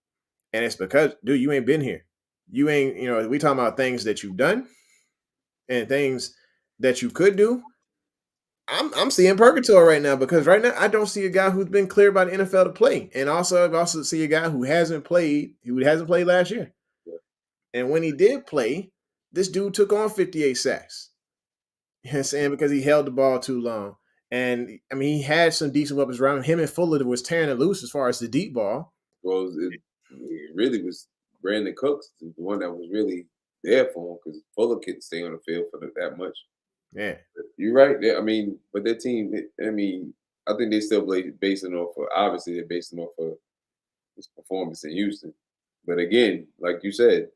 Speaker 2: and it's because, dude, you ain't been here. You ain't, we talking about things that you've done and things that you could do. I'm seeing purgatory right now because right now I don't see a guy who's been cleared by the NFL to play, and also I also see a guy who hasn't played last year, and when he did play, this dude took on 58 sacks. You know what I'm saying? Because he held the ball too long. And I mean, he had some decent weapons around him. Him and Fuller was tearing it loose as far as the deep ball.
Speaker 3: Well, it really was Brandon Cooks, the one that was really there for him because Fuller couldn't stay on the field for that much.
Speaker 2: Yeah.
Speaker 3: You're right. I mean, but their team, I mean, I think they still basing off of, obviously, they're basing off of his performance in Houston. But again, like you said,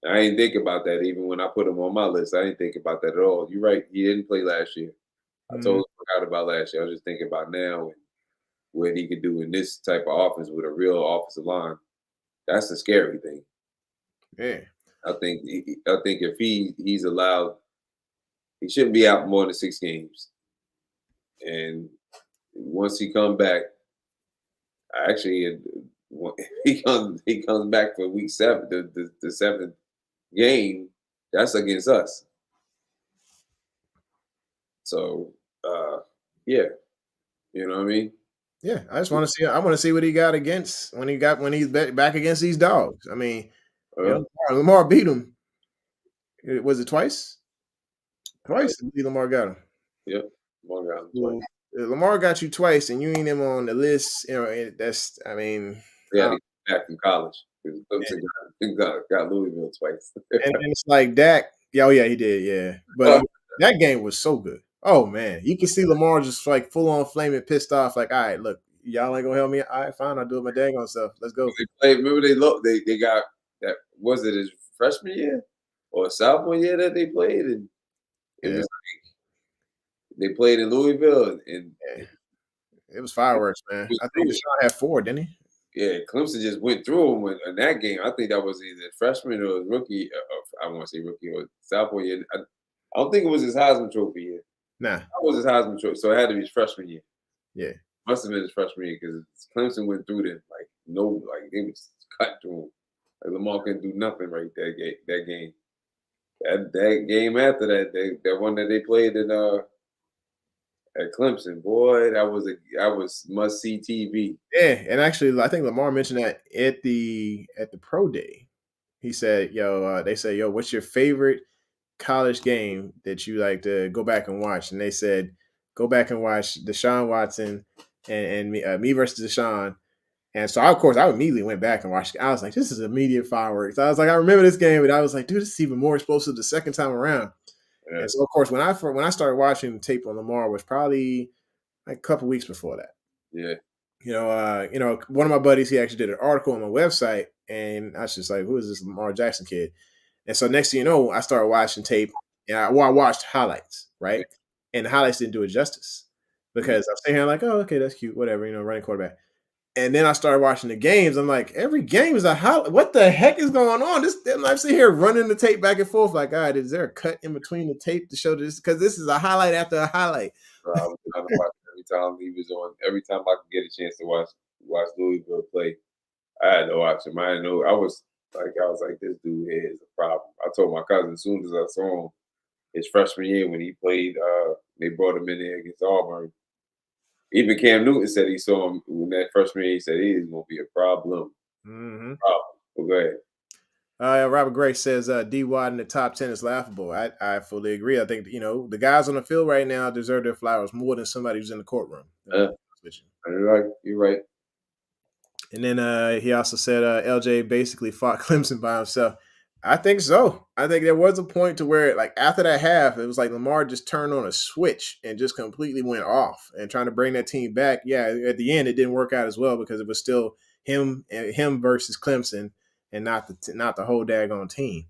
Speaker 3: I didn't think about that even when I put him on my list. I didn't think about that at all. You're right. He didn't play last year. I totally forgot about last year. I was just thinking about now and what he could do in this type of offense with a real offensive line. That's the scary thing.
Speaker 2: Yeah.
Speaker 3: I think if he's allowed, he shouldn't be out more than 6 games. And once he comes back, actually, he comes back for week 7, the 7th game. That's against us. So, yeah, you know what I mean.
Speaker 2: Yeah, I just want to see. I want to see what he got when he's back against these dogs. I mean, Lamar beat him. Was it twice? Twice. Lamar got him.
Speaker 3: Yep, Lamar got him twice.
Speaker 2: Lamar got you twice, and you ain't him on the list. That's. I mean,
Speaker 3: yeah, he back from college. Got Louisville twice.
Speaker 2: and it's like Dak. Yeah, oh yeah, he did. Yeah, but that game was so good. Oh man, you can see Lamar just like full on flaming, pissed off. Like, all right, look, y'all ain't gonna help me. All right, fine, I'll do it my dang on self. Let's go.
Speaker 3: Remember they got that. Was it his freshman year or sophomore year that they played? And it was like they played in Louisville, and
Speaker 2: it was fireworks, man. I think Deshaun had 4, didn't he?
Speaker 3: Yeah, Clemson just went through him in that game. I think that was either freshman or rookie. I want to say rookie or sophomore year. I don't think it was his Heisman Trophy year.
Speaker 2: Nah,
Speaker 3: that was his Heisman Trophy, so it had to be his freshman year.
Speaker 2: Yeah,
Speaker 3: must have been his freshman year because Clemson went through them they was cut through him. Like Lamar couldn't do nothing right that game. That game after that one that they played in at Clemson, boy, that was must see TV.
Speaker 2: Yeah, and actually, I think Lamar mentioned that at the pro day. He said, "Yo," they said, "Yo, what's your favorite college game that you like to go back and watch?" And they said, "Go back and watch Deshaun Watson and me versus Deshaun." And so, of course, I immediately went back and watched it. I was like, "This is immediate fireworks." I was like, "I remember this game," but I was like, "Dude, this is even more explosive the second time around." Yeah. And so, of course, when I started watching the tape on Lamar was probably like a couple weeks before that.
Speaker 3: Yeah.
Speaker 2: One of my buddies, he actually did an article on my website, and I was just like, "Who is this Lamar Jackson kid?" And so next thing you know, I started watching tape, and I watched highlights, right? And the highlights didn't do it justice because I'm sitting here like, "Oh, okay, that's cute, whatever," running quarterback. And then I started watching the games. I'm like, every game is a highlight. What the heck is going on? I'm sitting here running the tape back and forth. Like, all right, is there a cut in between the tape to show this? Because this is a highlight after a highlight.
Speaker 3: I was trying to watch every time he was on. Every time I could get a chance to watch Louisville play, I had to watch him. I didn't know. I was like, this dude here is a problem. I told my cousin as soon as I saw him his freshman year when he played. They brought him in there against Auburn. Even Cam Newton said he saw him when that freshman year. He said he is going to be a problem.
Speaker 2: Mm-hmm.
Speaker 3: Problem. Well, go ahead.
Speaker 2: Robert Gray says D Watt in the top 10 is laughable. I fully agree. I think the guys on the field right now deserve their flowers more than somebody who's in the courtroom.
Speaker 3: You're right. You're right.
Speaker 2: And then he also said LJ basically fought Clemson by himself. I think so. I think there was a point to where, like, after that half, it was like Lamar just turned on a switch and just completely went off and trying to bring that team back. Yeah, at the end, it didn't work out as well because it was still him versus Clemson and not the whole daggone team.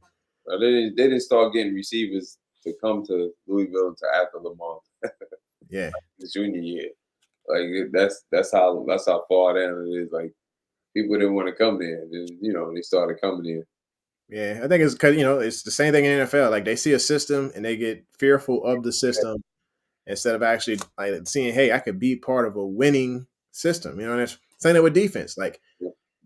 Speaker 3: They didn't start getting receivers to come to Louisville until after Lamar.
Speaker 2: Yeah,
Speaker 3: His junior year. Like that's how far down it is. Like people didn't want to come there. They started coming in.
Speaker 2: Yeah, I think it's because it's the same thing in NFL. Like they see a system and they get fearful of the system instead of actually like seeing, hey, I could be part of a winning system. And it's same thing with defense. Like,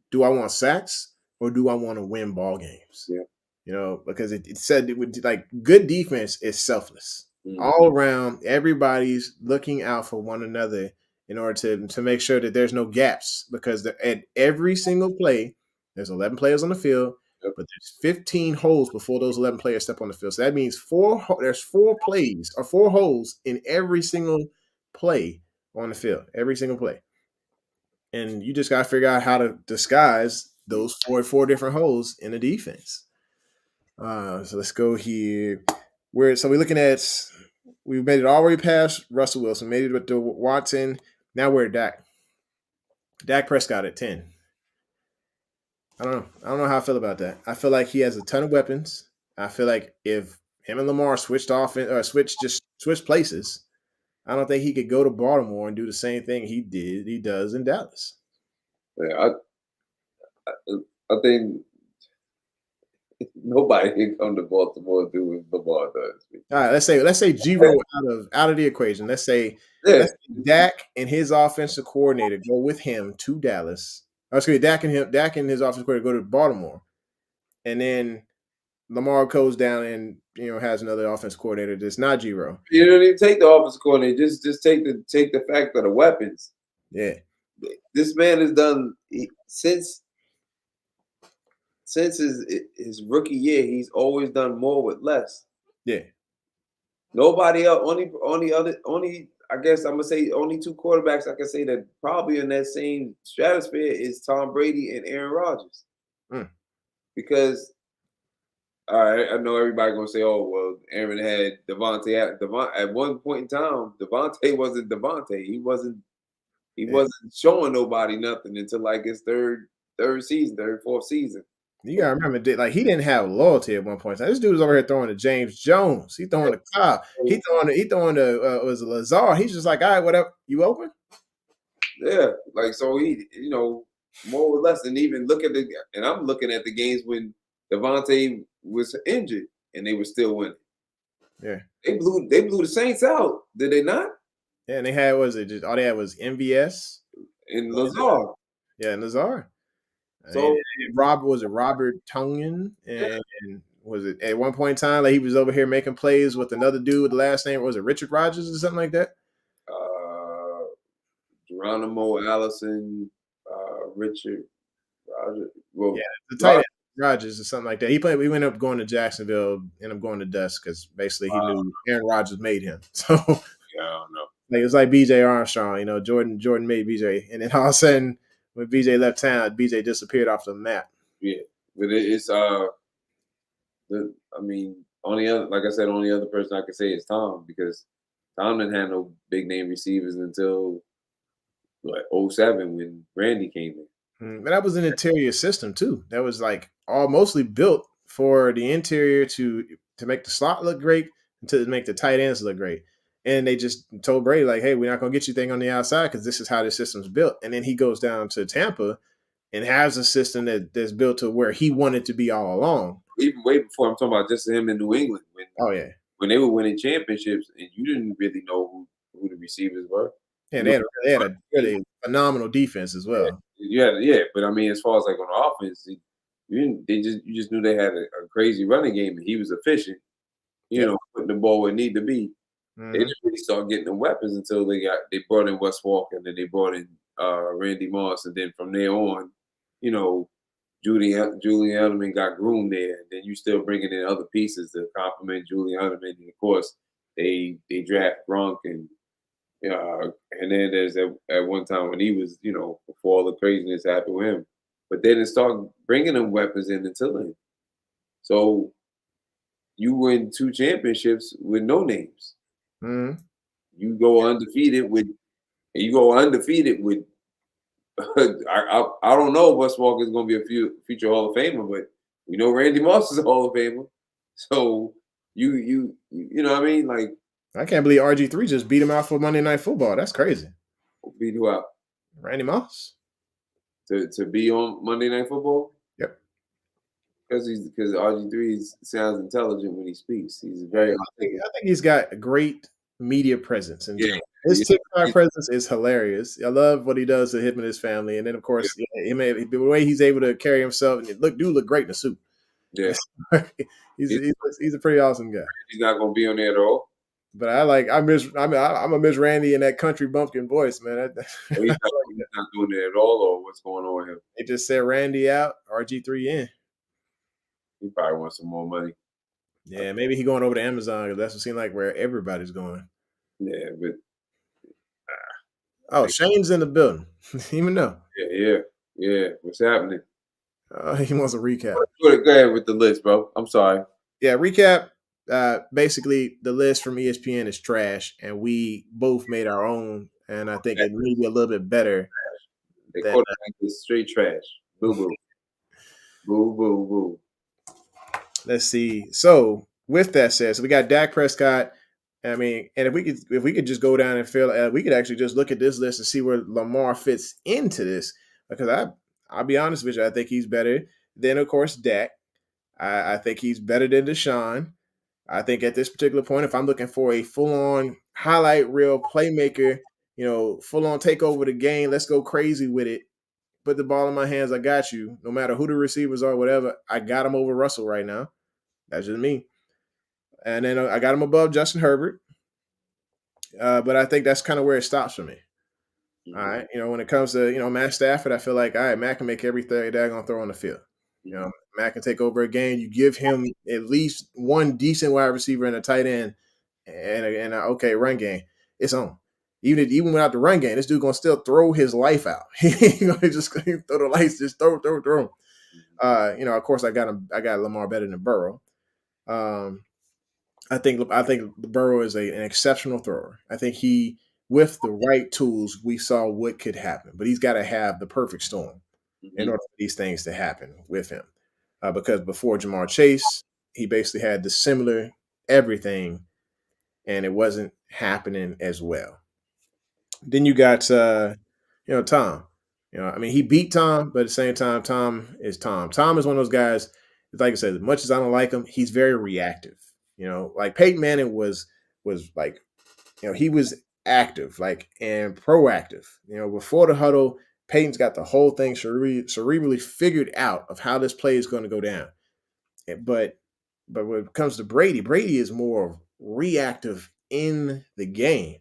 Speaker 2: do I want sacks or do I want to win ball games?
Speaker 3: Yeah.
Speaker 2: Because it said it would like good defense is selfless. Mm-hmm. All around, everybody's looking out for one another in order to make sure that there's no gaps. Because at every single play, there's 11 players on the field. But there's 15 holes before those 11 players step on the field. So that means there's 4 plays or 4 holes in every single play on the field, every single play. And you just got to figure out how to disguise those four different holes in the defense. So let's go here. We're looking at, we made it all the way past Russell Wilson, made it with the Watson. Now we're at Dak Prescott at 10. I don't know how I feel about that. I feel like he has a ton of weapons. I feel like if him and Lamar switched places, I don't think he could go to Baltimore and do the same thing he does in Dallas.
Speaker 3: Yeah, I think nobody can come to Baltimore and do what Lamar does.
Speaker 2: All right, let's say Giro out of the equation. Let's say Dak and his offensive coordinator go with him to Dallas. Dak and his offensive coordinator go to Baltimore, and then Lamar goes down and has another offensive coordinator that's not Giro.
Speaker 3: You don't even take the offensive coordinator. Just take the fact of the weapons.
Speaker 2: Yeah,
Speaker 3: this man has done since his rookie year. He's always done more with less.
Speaker 2: Yeah.
Speaker 3: Nobody else. Only. I guess I'm gonna say only 2 quarterbacks I can say that probably in that same stratosphere is Tom Brady and Aaron Rodgers. Because all right, I know everybody gonna say, "Oh, well, Aaron had Devontae at one point in time. Devontae wasn't Devontae. He wasn't showing nobody nothing until like his third, fourth season."
Speaker 2: You gotta remember, like he didn't have loyalty at one point. This dude was over here throwing to James Jones. He throwing to Kyle. He throwing to was it Lazard. He's just like, all right, whatever. You open?
Speaker 3: Yeah, like so he, more or less. And even I'm looking at the games when Devontae was injured and they were still winning.
Speaker 2: Yeah,
Speaker 3: they blew the Saints out. Did they not?
Speaker 2: Yeah, and they had all they had was MVS
Speaker 3: and Lazard.
Speaker 2: Yeah, and Lazard.
Speaker 3: So
Speaker 2: Robert Tonyan, and was it at one point in time like he was over here making plays with another dude with the last name, was it Richard Rodgers or something like that?
Speaker 3: Geronimo Allison, Richard Rodgers. Well,
Speaker 2: yeah, the tight end Rodgers or something like that. We went up going to Jacksonville, ended up going to Dust because basically he knew Aaron Rodgers made him. So
Speaker 3: yeah, I don't know.
Speaker 2: Like it's like BJ Armstrong, Jordan made BJ, and then all of a sudden when BJ left town, BJ disappeared off the map.
Speaker 3: Yeah, but it's only other person I could say is Tom, because Tom didn't have no big name receivers until 07 when Randy came in.
Speaker 2: But that was an interior system too. That was like all mostly built for the interior to make the slot look great and to make the tight ends look great. And they just told Brady, like, hey, we're not going to get you anything on the outside because this is how the system's built. And then he goes down to Tampa and has a system that's built to where he wanted to be all along.
Speaker 3: Even way before, I'm talking about just him in New England. When they were winning championships and you didn't really know who the receivers were.
Speaker 2: Yeah, they had a really phenomenal defense as well.
Speaker 3: Yeah. But, as far as like on offense, you just knew they had a crazy running game and he was efficient, putting the ball where it needed to be. They didn't really start getting the weapons until they brought in Wes Walker, and then they brought in Randy Moss, and then from there on, Julian Edelman got groomed there. Then you still bringing in other pieces to complement Julian Edelman. And of course, they draft Gronk and Hernandez at one time when he was, before all the craziness happened with him. But they didn't start bringing them weapons in until then. So you win 2 championships with no names.
Speaker 2: Mm-hmm.
Speaker 3: You go undefeated with. I don't know if Wes Walker is going to be a future Hall of Famer, but we know Randy Moss is a Hall of Famer. So you know what I mean? Like,
Speaker 2: I can't believe RG3 just beat him out for Monday Night Football. That's crazy.
Speaker 3: Beat who out?
Speaker 2: Randy Moss.
Speaker 3: To be on Monday Night Football?
Speaker 2: Yep.
Speaker 3: Because RG3 sounds intelligent when he speaks. He's very.
Speaker 2: I think he's got a great media presence in general. His TikTok presence is hilarious. I love what he does to him and his family, and then of course, the way he's able to carry himself and look great in a suit.
Speaker 3: Yeah,
Speaker 2: he's a pretty awesome guy.
Speaker 3: He's not going to be on there at all.
Speaker 2: But I'm a Miss Randy in that country bumpkin voice, man.
Speaker 3: He's not doing it at all, or what's going on with him?
Speaker 2: They just said Randy out, RG3 in.
Speaker 3: He probably wants some more money.
Speaker 2: Yeah, maybe he going over to Amazon because that's what seems like where everybody's going.
Speaker 3: Yeah, but
Speaker 2: Shane's in the building. Even know.
Speaker 3: Yeah. What's happening?
Speaker 2: He wants a recap.
Speaker 3: Go ahead with the list, bro. I'm sorry.
Speaker 2: Yeah, recap. Basically, the list from ESPN is trash, and we both made our own, and I think it may be a little bit better.
Speaker 3: They call it straight trash. Boo boo. Boo boo boo.
Speaker 2: Let's see. So with that said, we got Dak Prescott. I mean, and if we could just go down and feel, we could actually just look at this list and see where Lamar fits into this. Because I'll be honest with you, I think he's better than, of course, Dak. I think he's better than Deshaun. I think at this particular point, if I'm looking for a full-on highlight reel playmaker, full-on take over the game, let's go crazy with it. Put the ball in my hands. I got you. No matter who the receivers are, whatever, I got him over Russell right now. That's just me. And then I got him above Justin Herbert. But I think that's kind of where it stops for me. All right. When it comes to, Matt Stafford, I feel like, all right, Matt can make every daggone throw on the field. Matt can take over a game. You give him at least one decent wide receiver and a tight end and a okay run game. It's on. Even without the run game, this dude gonna still throw his life out. He's gonna just throw the lights, just throw. Of course, I got Lamar better than Burrow. I think Burrow is an exceptional thrower. I think he, with the right tools, we saw what could happen. But he's got to have the perfect storm in order for these things to happen with him. Because before Jamar Chase, he basically had the similar everything, and it wasn't happening as well. Then you got, Tom. He beat Tom, but at the same time, Tom is Tom. Tom is one of those guys, like I said, as much as I don't like him, he's very reactive. Like Peyton Manning was like, he was active, and proactive. Before the huddle, Peyton's got the whole thing cerebrally figured out of how this play is going to go down. But when it comes to Brady is more reactive in the game.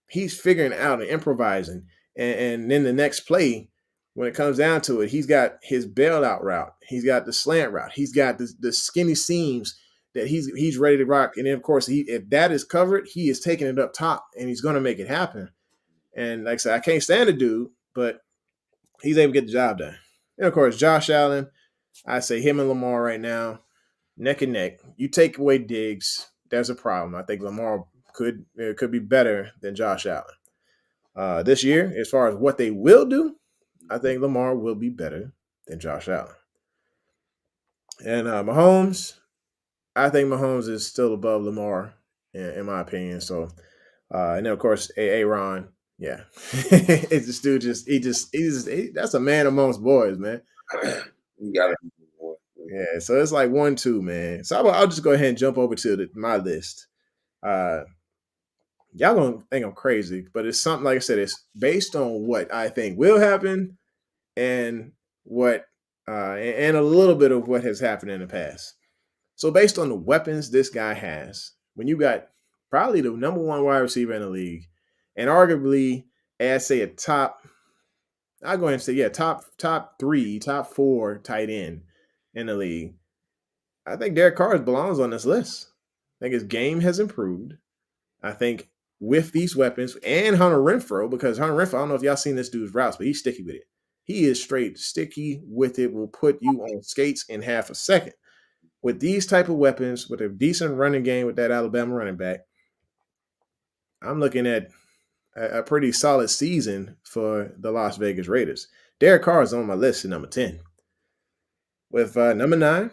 Speaker 2: He's figuring out and improvising. And then the next play, when it comes down to it, he's got his bailout route. He's got the slant route. He's got the skinny seams that he's ready to rock. And then, of course, if that is covered, he is taking it up top, and he's going to make it happen. And like I said, I can't stand the dude, but he's able to get the job done. And, of course, Josh Allen, I say him and Lamar right now, neck and neck. You take away Diggs, there's a problem. I think Lamar could be better than Josh Allen. This year, as far as what they will do, I think Lamar will be better than Josh Allen. And Mahomes, I think Mahomes is still above Lamar, in my opinion. So, and then of course, Aaron, yeah, it's this dude. That's a man amongst boys, man.
Speaker 3: You got it.
Speaker 2: Yeah, so it's like 1-2, man. So I'll just go ahead and jump over to my list. Y'all gonna think I'm crazy, but it's something, like I said, it's based on what I think will happen and what and a little bit of what has happened in the past. So based on the weapons this guy has, when you got probably the number one wide receiver in the league, and arguably, I'd say a top I'll go ahead and say, yeah, top 3, top 4 tight end in the league. I think Derek Carr belongs on this list. I think his game has improved. I think with these weapons and Hunter Renfrow, because Hunter Renfrow, I don't know if y'all seen this dude's routes, but he's sticky with it. He is straight sticky with it, will put you on skates in half a second. With these type of weapons, with a decent running game with that Alabama running back, I'm looking at a pretty solid season for the Las Vegas Raiders. Derek Carr is on my list at number 10. With number 9,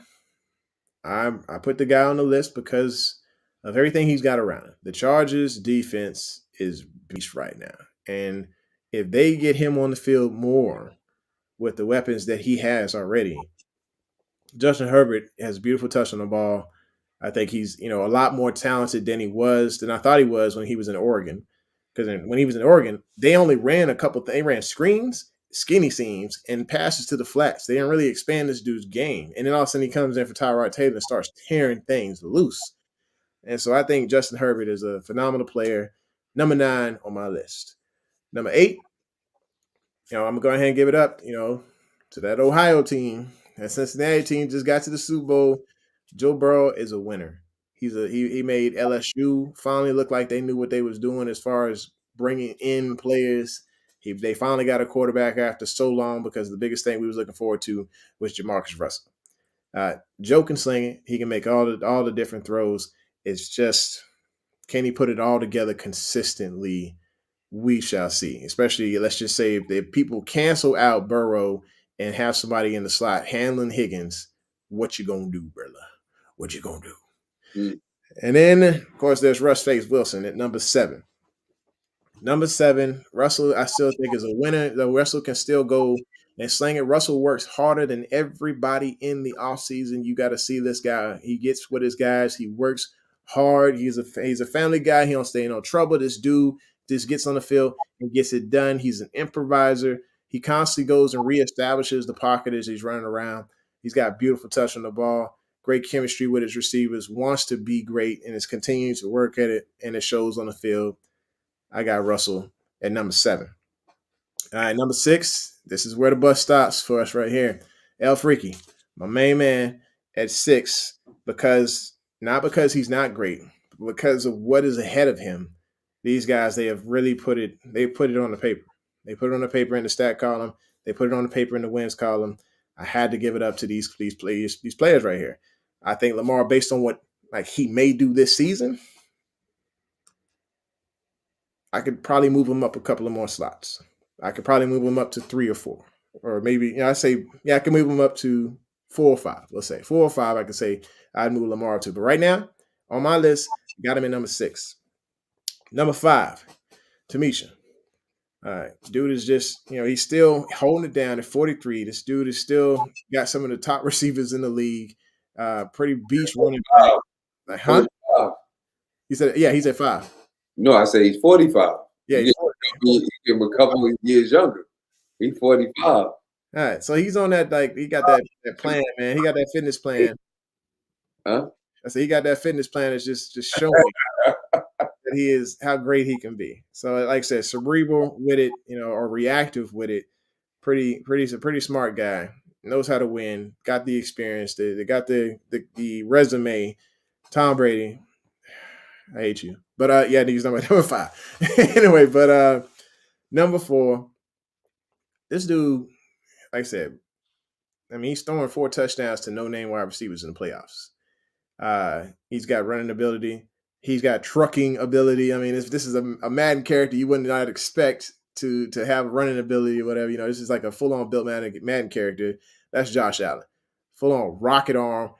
Speaker 2: I put the guy on the list because of everything he's got around him. The Chargers defense is beast right now. And if they get him on the field more with the weapons that he has already, Justin Herbert has a beautiful touch on the ball. I think he's, a lot more talented than I thought he was when he was in Oregon. Because when he was in Oregon, they only ran they ran screens, skinny seams, and passes to the flats. They didn't really expand this dude's game. And then all of a sudden he comes in for Tyrod Taylor and starts tearing things loose. And so I think Justin Herbert is a phenomenal player. Number 9 on my list. Number 8, I'm going to go ahead and give it up, to that Ohio team. That Cincinnati team just got to the Super Bowl. Joe Burrow is a winner. He made LSU finally look like they knew what they was doing as far as bringing in players. They finally got a quarterback after so long because the biggest thing we was looking forward to was Jamarcus Russell. Joe can sling it. He can make all the different throws. It's just, can he put it all together consistently? We shall see. Especially, let's just say, if people cancel out Burrow and have somebody in the slot handling Higgins, what you gonna do, brother? What you gonna do? And then, of course, there's Russ Face Wilson at number 7. Number 7, Russell, I still think is a winner. Though Russell can still go and sling it. Russell works harder than everybody in the offseason. You got to see this guy. He gets with his guys. He works hard. He's a family guy. He don't stay in no trouble. This dude just gets on the field and gets it done. He's an improviser. He constantly goes and reestablishes the pocket as he's running around. He's got beautiful touch on the ball. Great chemistry with his receivers, wants to be great, and is continuing to work at it, and it shows on the field. I got Russell at number 7. All right, number 6. This is where the bus stops for us right here. El Freaky, my main man, at 6, not because he's not great, but because of what is ahead of him. These guys, they have really put it on the paper. They put it on the paper in the stat column. They put it on the paper in the wins column. I had to give it up to these players right here. I think Lamar, based on what he may do this season, I could probably move him up a couple of more slots. I could probably move him up to 3 or 4. Or maybe, I can move him up to 4 or 5. Let's say 4 or 5, I could say I'd move Lamar up to. But right now, on my list, got him at number 6. Number 5, Tamisha. All right. Dude is just, he's still holding it down at 43. This dude is still got some of the top receivers in the league. Pretty beast running back. Huh? He said, yeah, he's at 5.
Speaker 3: No, I said he's 45.
Speaker 2: Yeah,
Speaker 3: he's a couple of years younger. He's 45.
Speaker 2: All right. So he's on that, he got that plan, man. He got that fitness plan.
Speaker 3: Huh?
Speaker 2: I said he got that fitness plan. It's just showing that he is how great he can be. So, like I said, cerebral with it, or reactive with it. Pretty smart guy. Knows how to win. Got the experience. They got the resume. Tom Brady. I hate you. But yeah, he's number 5. Anyway, but number 4. This dude, like I said, he's throwing 4 touchdowns to no-name wide receivers in the playoffs. He's got running ability. He's got trucking ability. This is a Madden character you would not expect to have running ability or whatever. This is like a full-on built Madden character. That's Josh Allen. Full-on rocket arm,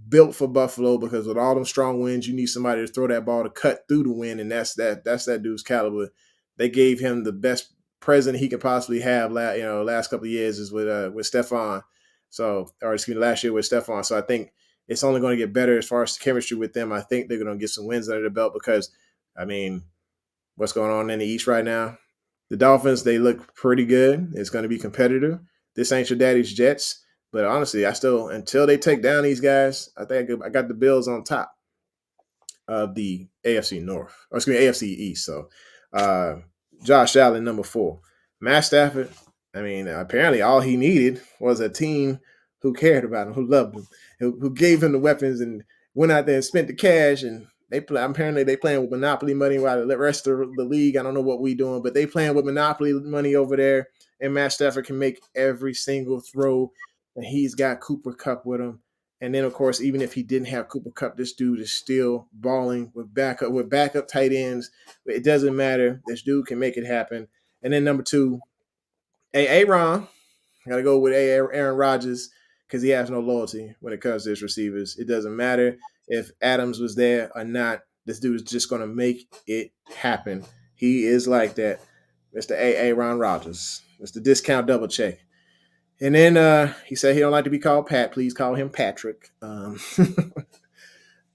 Speaker 2: built for Buffalo, because with all them strong winds, you need somebody to throw that ball to cut through the wind, and that's that dude's caliber. They gave him the best present he could possibly have. Last couple of years is with Stephon. So, or excuse me, last year with Stephon. So I think it's only going to get better as far as the chemistry with them. I think they're going to get some wins under the belt because, what's going on in the East right now? The Dolphins, they look pretty good. It's going to be competitive. This ain't your daddy's Jets. But honestly, until they take down these guys, I think I got the Bills on top of the AFC North. Or excuse me, AFC East. So Josh Allen, number 4. Matt Stafford, I mean, apparently all he needed was a team who cared about him, who loved him, who gave him the weapons and went out there and spent the cash. And they play. Apparently, they playing with monopoly money while the rest of the league, I don't know what we doing, but they playing with monopoly money over there. And Matt Stafford can make every single throw, and he's got Cooper Cup with him. And then, of course, even if he didn't have Cooper Cup, this dude is still balling with backup tight ends. It doesn't matter. This dude can make it happen. And then number two, Aaron, I got to go with Aaron Rodgers because he has no loyalty when it comes to his receivers. It doesn't matter if Adams was there or not. This dude is just going to make it happen. He is like that. Mr. Aaron Rodgers. Mr. Discount Double Check. And then he said he don't like to be called Pat. Please call him Patrick.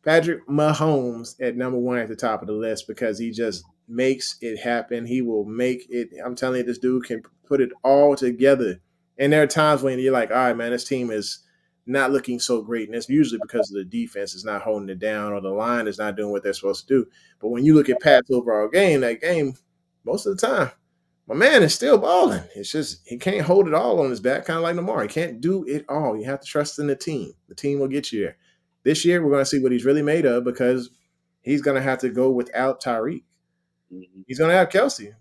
Speaker 2: Patrick Mahomes at number one at the top of the list because he just makes it happen. He will make it. I'm telling you, this dude can put it all together. And there are times when you're like, all right, man, this team is not looking so great. And it's usually because the defense is not holding it down or the line is not doing what they're supposed to do. But when you look at Pat's overall game, that game, most of the time, my man is still balling. It's just he can't hold it all on his back, kind of like Lamar. He can't do it all. You have to trust in the team. The team will get you there. This year, we're going to see what he's really made of because he's going to have to go without Tyreek.
Speaker 3: Mhm.
Speaker 2: He's going to have Kelsey,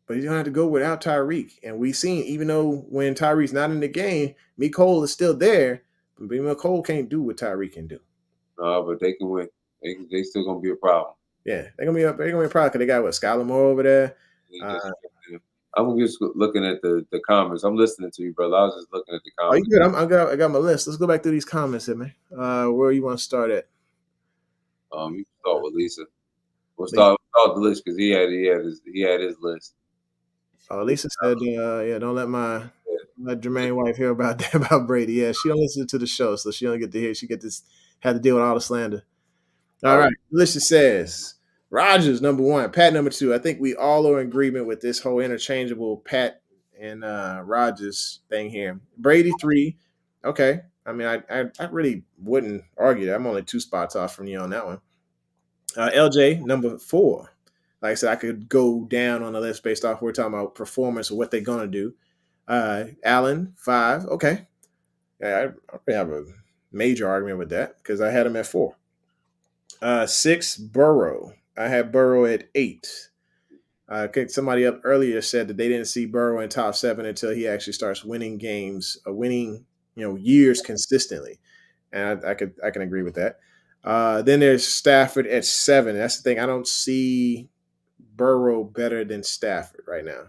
Speaker 2: but he's going to have to go without Tyreek. And we've seen, even though when Tyreek's not in the game, Cole is still there, but Cole can't do what Tyreek can do.
Speaker 3: But they can win. They still gonna be a problem.
Speaker 2: Yeah, they're gonna be a problem because they got Skylar Moore over there.
Speaker 3: I'm just looking at the comments. I'm listening to you, brother. I was just looking at the
Speaker 2: Oh, you
Speaker 3: comments.
Speaker 2: good? I got my list. Let's go back through these comments here, man. Where you want to start at?
Speaker 3: You can start with Lisa. We'll start the list because he had his list.
Speaker 2: Oh, Lisa said, "Yeah, don't let Jermaine's wife hear about that about Brady. Yeah, she don't listen to the show, so she don't get to hear. She have to deal with all the slander." All right, Alicia says Rodgers number one, Pat number two. I think we all are in agreement with this whole interchangeable Pat and Rodgers thing here. Brady three, okay. I mean, I really wouldn't argue that. I'm only 2 spots off from you on that one. LJ number four. Like I said, I could go down on the list based off we're talking about performance or what they're gonna do. Allen 5, okay. Yeah, I really have a major argument with that because I had him at 4. 6, Burrow. I had Burrow at 8. I think somebody up earlier said that they didn't see Burrow in top 7 until he actually starts winning games, winning years consistently, and I can agree with that. Then there's Stafford at 7. That's the thing. I don't see Burrow better than Stafford right now.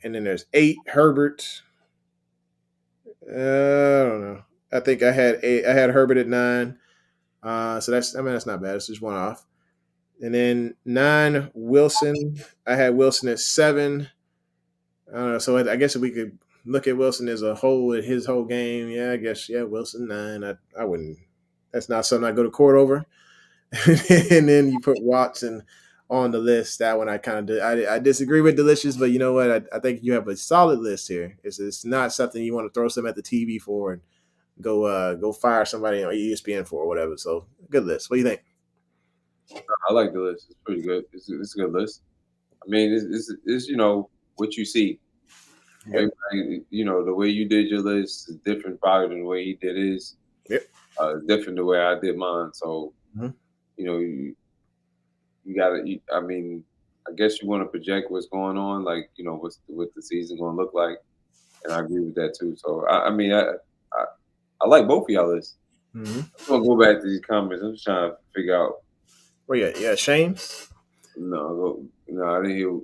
Speaker 2: And then there's 8, Herbert. I don't know. I think I had Herbert at 9. So that's not bad. It's just one off. And then 9, Wilson. I had Wilson at 7. I don't know. So I guess if we could look at Wilson as a whole at his whole game, yeah, I guess Wilson 9. I wouldn't. That's not something I go to court over. And then you put Watson on the list. That one I kind of I disagree with Delicious, but you know what? I think you have a solid list here. It's not something you want to throw some at the TV for and go fire somebody on ESPN for or whatever. So good list. What do you think?
Speaker 3: I like the list. It's pretty good. It's a good list. I mean, it's what you see.
Speaker 2: Yep.
Speaker 3: Everybody, the way you did your list is different probably than the way he did his.
Speaker 2: Yep.
Speaker 3: Different the way I did mine. So,
Speaker 2: Mhm.
Speaker 3: You got to. I mean, I guess you want to project what's going on, like what's the season going to look like, and I agree with that too. So, I like both of y'all lists.
Speaker 2: Mm-hmm.
Speaker 3: I'm gonna go back to these comments. I'm just trying to figure out.
Speaker 2: Well, yeah, Shane.
Speaker 3: No, I didn't hear.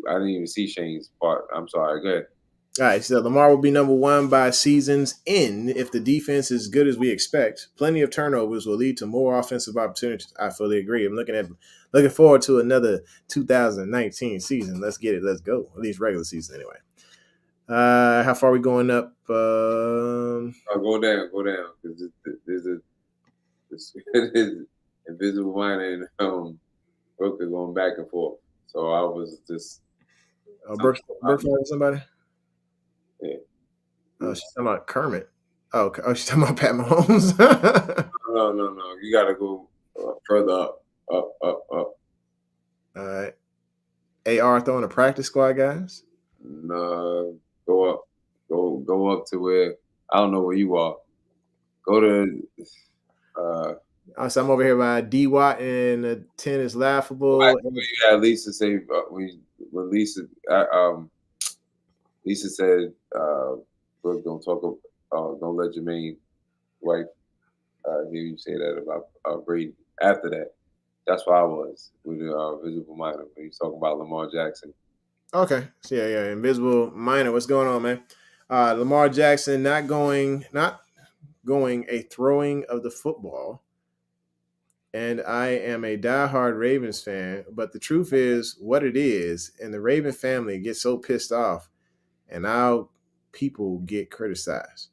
Speaker 3: I didn't even see Shane's part. I'm sorry. Go ahead.
Speaker 2: All right, so Lamar will be number one by season's end if the defense is good as we expect. Plenty of turnovers will lead to more offensive opportunities. I fully agree. I'm looking forward to another 2019 season. Let's get it. Let's go. At least regular season anyway. How far are we going up?
Speaker 3: Go down. Because there's invisible line and Brooke are going back and forth. So I was just.
Speaker 2: Brooke somebody.
Speaker 3: Yeah.
Speaker 2: Oh, she's talking about Kermit. Oh, she's talking about Pat Mahomes.
Speaker 3: No. You got to go further up.
Speaker 2: All right. AR throwing a practice squad, guys.
Speaker 3: No, go up. Go up to where I don't know where you are. Go to
Speaker 2: So I'm over here by D Watt, and the 10 is laughable.
Speaker 3: you had Lisa say when Lisa said Brooke, don't let Jermaine wife hear you say that about Brady. After that, that's where I was with the visible minor when he's talking about Lamar Jackson.
Speaker 2: Okay. So yeah. Invisible Minor. What's going on, man? Lamar Jackson not going a throwing of the football. And I am a diehard Ravens fan, but the truth is what it is, and the Raven family gets so pissed off, and now people get criticized.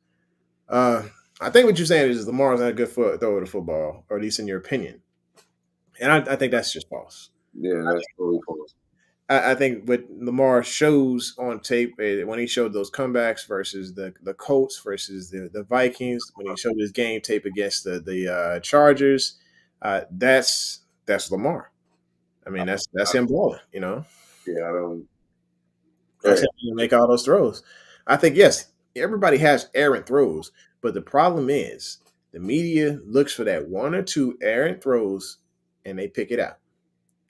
Speaker 2: I think what you're saying is Lamar's not a good thrower of the football, or at least in your opinion. And I think that's just false.
Speaker 3: Yeah, that's totally false.
Speaker 2: I think what Lamar shows on tape when he showed those comebacks versus the Colts versus the Vikings, when he showed his game tape against the Chargers, that's Lamar. I mean, that's him balling, you know.
Speaker 3: Yeah, I don't.
Speaker 2: That's him to make all those throws. I think yes, everybody has errant throws, but the problem is the media looks for that one or two errant throws and they pick it out.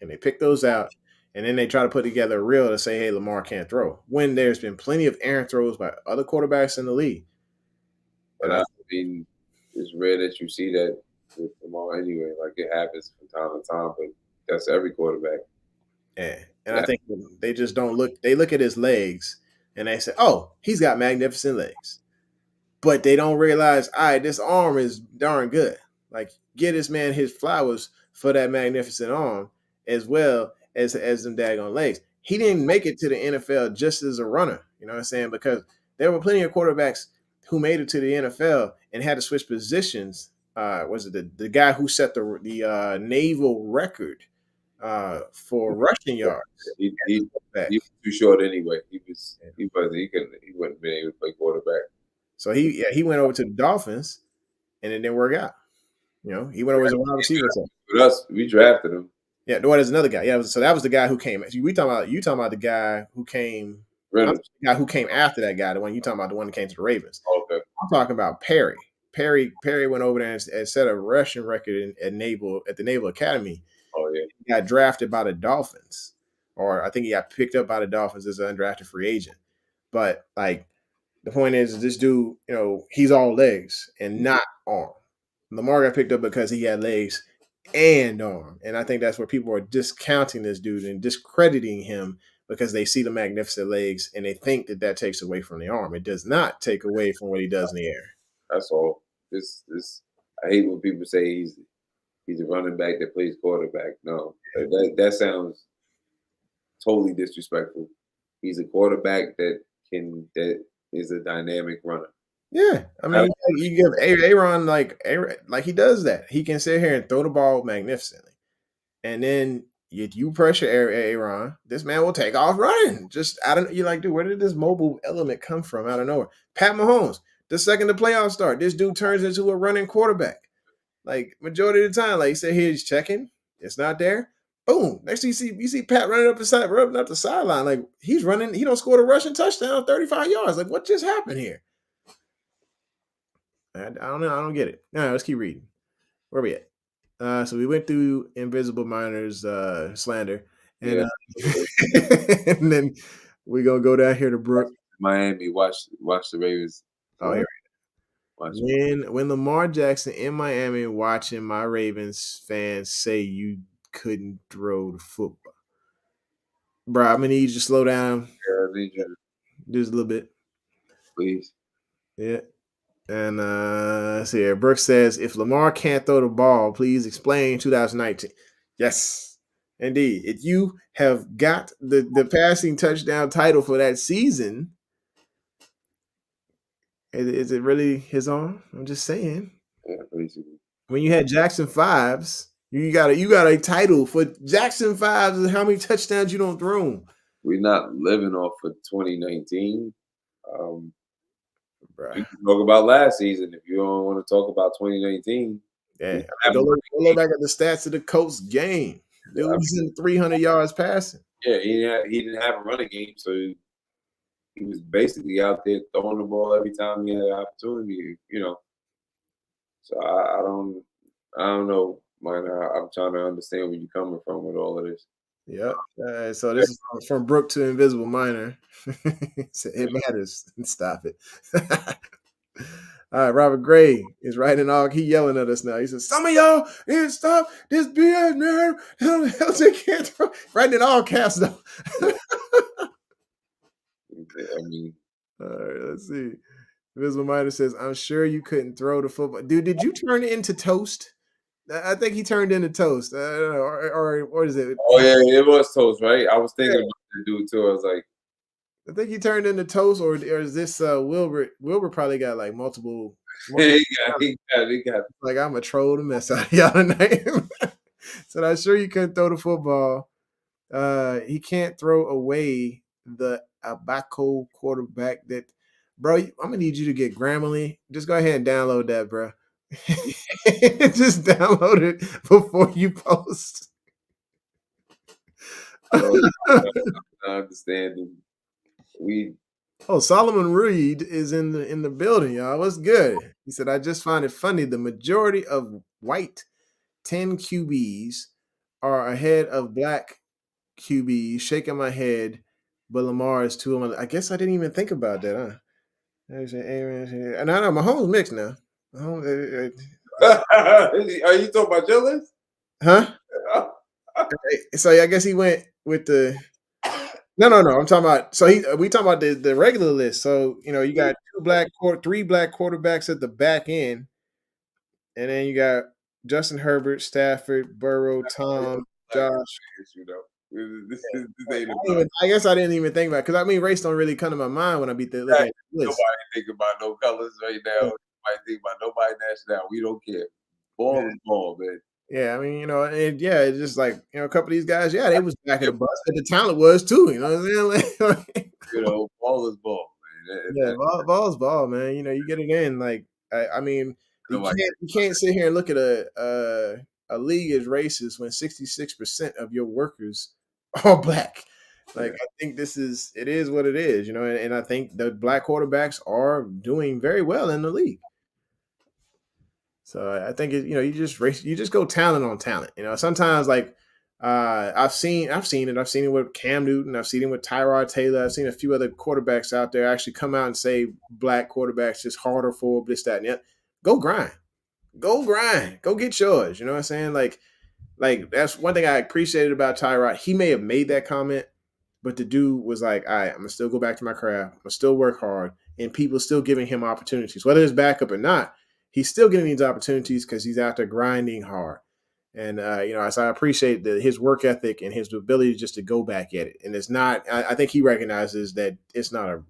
Speaker 2: And they pick those out, and then they try to put together a reel to say, hey, Lamar can't throw. When there's been plenty of errant throws by other quarterbacks in the league.
Speaker 3: And I mean, it's rare that you see that with Lamar anyway. Like it happens from time to time, but that's every quarterback.
Speaker 2: Yeah. And I think they just don't look. They look at his legs and they say, oh, he's got magnificent legs. But they don't realize, all right, this arm is darn good. Like, get this man his flowers for that magnificent arm as well as them daggone legs. He didn't make it to the NFL just as a runner. You know what I'm saying? Because there were plenty of quarterbacks who made it to the NFL and had to switch positions. Was it the guy who set the naval record for rushing yards?
Speaker 3: He was too short anyway. He wouldn't be able to play quarterback.
Speaker 2: So he went over to the Dolphins, and it didn't work out. You know, he went over as a wide receiver.
Speaker 3: With us, we drafted him.
Speaker 2: Yeah, there's another guy. Yeah, so that was the guy who came. You talking about the guy who came. The guy who came after that guy. The one you talking about, the one that came to the Ravens.
Speaker 3: Okay.
Speaker 2: I'm talking about Perry. Perry went over there and set a rushing record at the Naval Academy.
Speaker 3: Oh yeah.
Speaker 2: He got drafted by the Dolphins, or I think he got picked up by the Dolphins as an undrafted free agent. But like, the point is this dude, you know, he's all legs and not arm. Lamar got picked up because he had legs and arm. And I think that's where people are discounting this dude and discrediting him because they see the magnificent legs and they think that takes away from the arm. It does not take away from what he does in the air.
Speaker 3: That's all. I hate when people say he's a running back that plays quarterback. No, that sounds totally disrespectful. He's a quarterback that is a dynamic runner.
Speaker 2: Yeah, I mean, you give Aaron like he does that. He can sit here and throw the ball magnificently, and then you pressure Aaron, this man will take off running. Just you're like, dude, where did this mobile element come from out of nowhere? Pat Mahomes, the second the playoffs start, this dude turns into a running quarterback. Like majority of the time, like you say, he's checking, it's not there. Boom! Next thing you see Pat running up the sideline, like he's running. He don't score a rushing touchdown, 35 yards. Like what just happened here? I don't know. I don't get it. All right, let's keep reading. Where are we at? So we went through Invisible Minor's slander, and, and then we're gonna go down here to Brooke.
Speaker 3: Miami. Watch the Ravens.
Speaker 2: Oh, here. When Lamar Jackson in Miami watching my Ravens fans say you couldn't throw the football, bro, I'm gonna need you to slow down.
Speaker 3: Yeah, I need you.
Speaker 2: Just a little bit,
Speaker 3: please.
Speaker 2: Yeah. And see here, Brooke says, if Lamar can't throw the ball, please explain 2019. Yes, indeed. If you have got the passing touchdown title for that season, is it really his arm? I'm just saying.
Speaker 3: Yeah, basically.
Speaker 2: When you had Jackson 5s, you got a title for Jackson 5s and how many touchdowns you don't throw.
Speaker 3: We're not living off of 2019. You can talk about last season if you don't want to talk about 2019.
Speaker 2: Yeah, go look back at the stats of the Colts game. They was in 300 yards passing.
Speaker 3: Yeah, he didn't have a running game, so he was basically out there throwing the ball every time he had an opportunity. So I don't know, man. I'm trying to understand where you're coming from with all of this.
Speaker 2: Yep. So this is from Brook to Invisible Minor. It matters. Stop it. All right, Robert Gray is writing all. He yelling at us now. He says, "Some of y'all need to stop this BS, man. They can't throw." Writing in all caps though.
Speaker 3: I mean,
Speaker 2: All right, let's see. Invisible Minor says, "I'm sure you couldn't throw the football, dude. Did you turn it into toast? I think he turned into toast, or what is it?
Speaker 3: oh yeah, it was toast, right? I was thinking about the dude too. I was like,
Speaker 2: I think he turned into toast, or is this Wilbur? Wilbur probably got like multiple.
Speaker 3: he got.
Speaker 2: Like I'm a troll to mess out of y'all tonight. So I'm sure you couldn't throw the football. He can't throw away the Abaco quarterback. That, bro, I'm gonna need you to get Grammarly. Just go ahead and download that, bro. Just download it before you post.
Speaker 3: I understand.
Speaker 2: Oh, Solomon Reed is in the building, y'all. What's good? He said, "I just find it funny. The majority of white 10 QBs are ahead of black QBs." Shaking my head, but Lamar is too. I guess I didn't even think about that, huh? And I know Mahomes mixed now.
Speaker 3: Are you talking about your list?
Speaker 2: Huh? So I guess he went with the. No. I'm talking about. So we talking about the regular list. So you got three black quarterbacks at the back end, and then you got Justin Herbert, Stafford, Burrow, Tom, Josh.
Speaker 3: This ain't about.
Speaker 2: I guess I didn't even think about it because race don't really come to my mind when I be looking at the list.
Speaker 3: Nobody think about no colors right now. Nobody think about nobody nationality. We don't care. Ball is ball, man.
Speaker 2: Yeah, it's just like a couple of these guys. Yeah, they was back in the bus, but the talent was too. You know what I'm saying?
Speaker 3: Ball is ball, man.
Speaker 2: Ball's ball, man. You get it in. Like you can't sit here and look at a league as racist when 66% of your workers are black. Like I think it is what it is, and I think the black quarterbacks are doing very well in the league. So I think you just go talent on talent. Sometimes like I've seen it with Cam Newton, I've seen it with Tyrod Taylor, I've seen a few other quarterbacks out there actually come out and say black quarterbacks just harder for this, that, and the other. Go grind. Go get yours. You know what I'm saying? Like that's one thing I appreciated about Tyrod. He may have made that comment, but the dude was like, all right, I'm gonna still go back to my craft, I'm gonna still work hard, and people still giving him opportunities, whether it's backup or not. He's still getting these opportunities because he's out there grinding hard. And so I appreciate his work ethic and his ability just to go back at it. And it's not. I think he recognizes that it's not a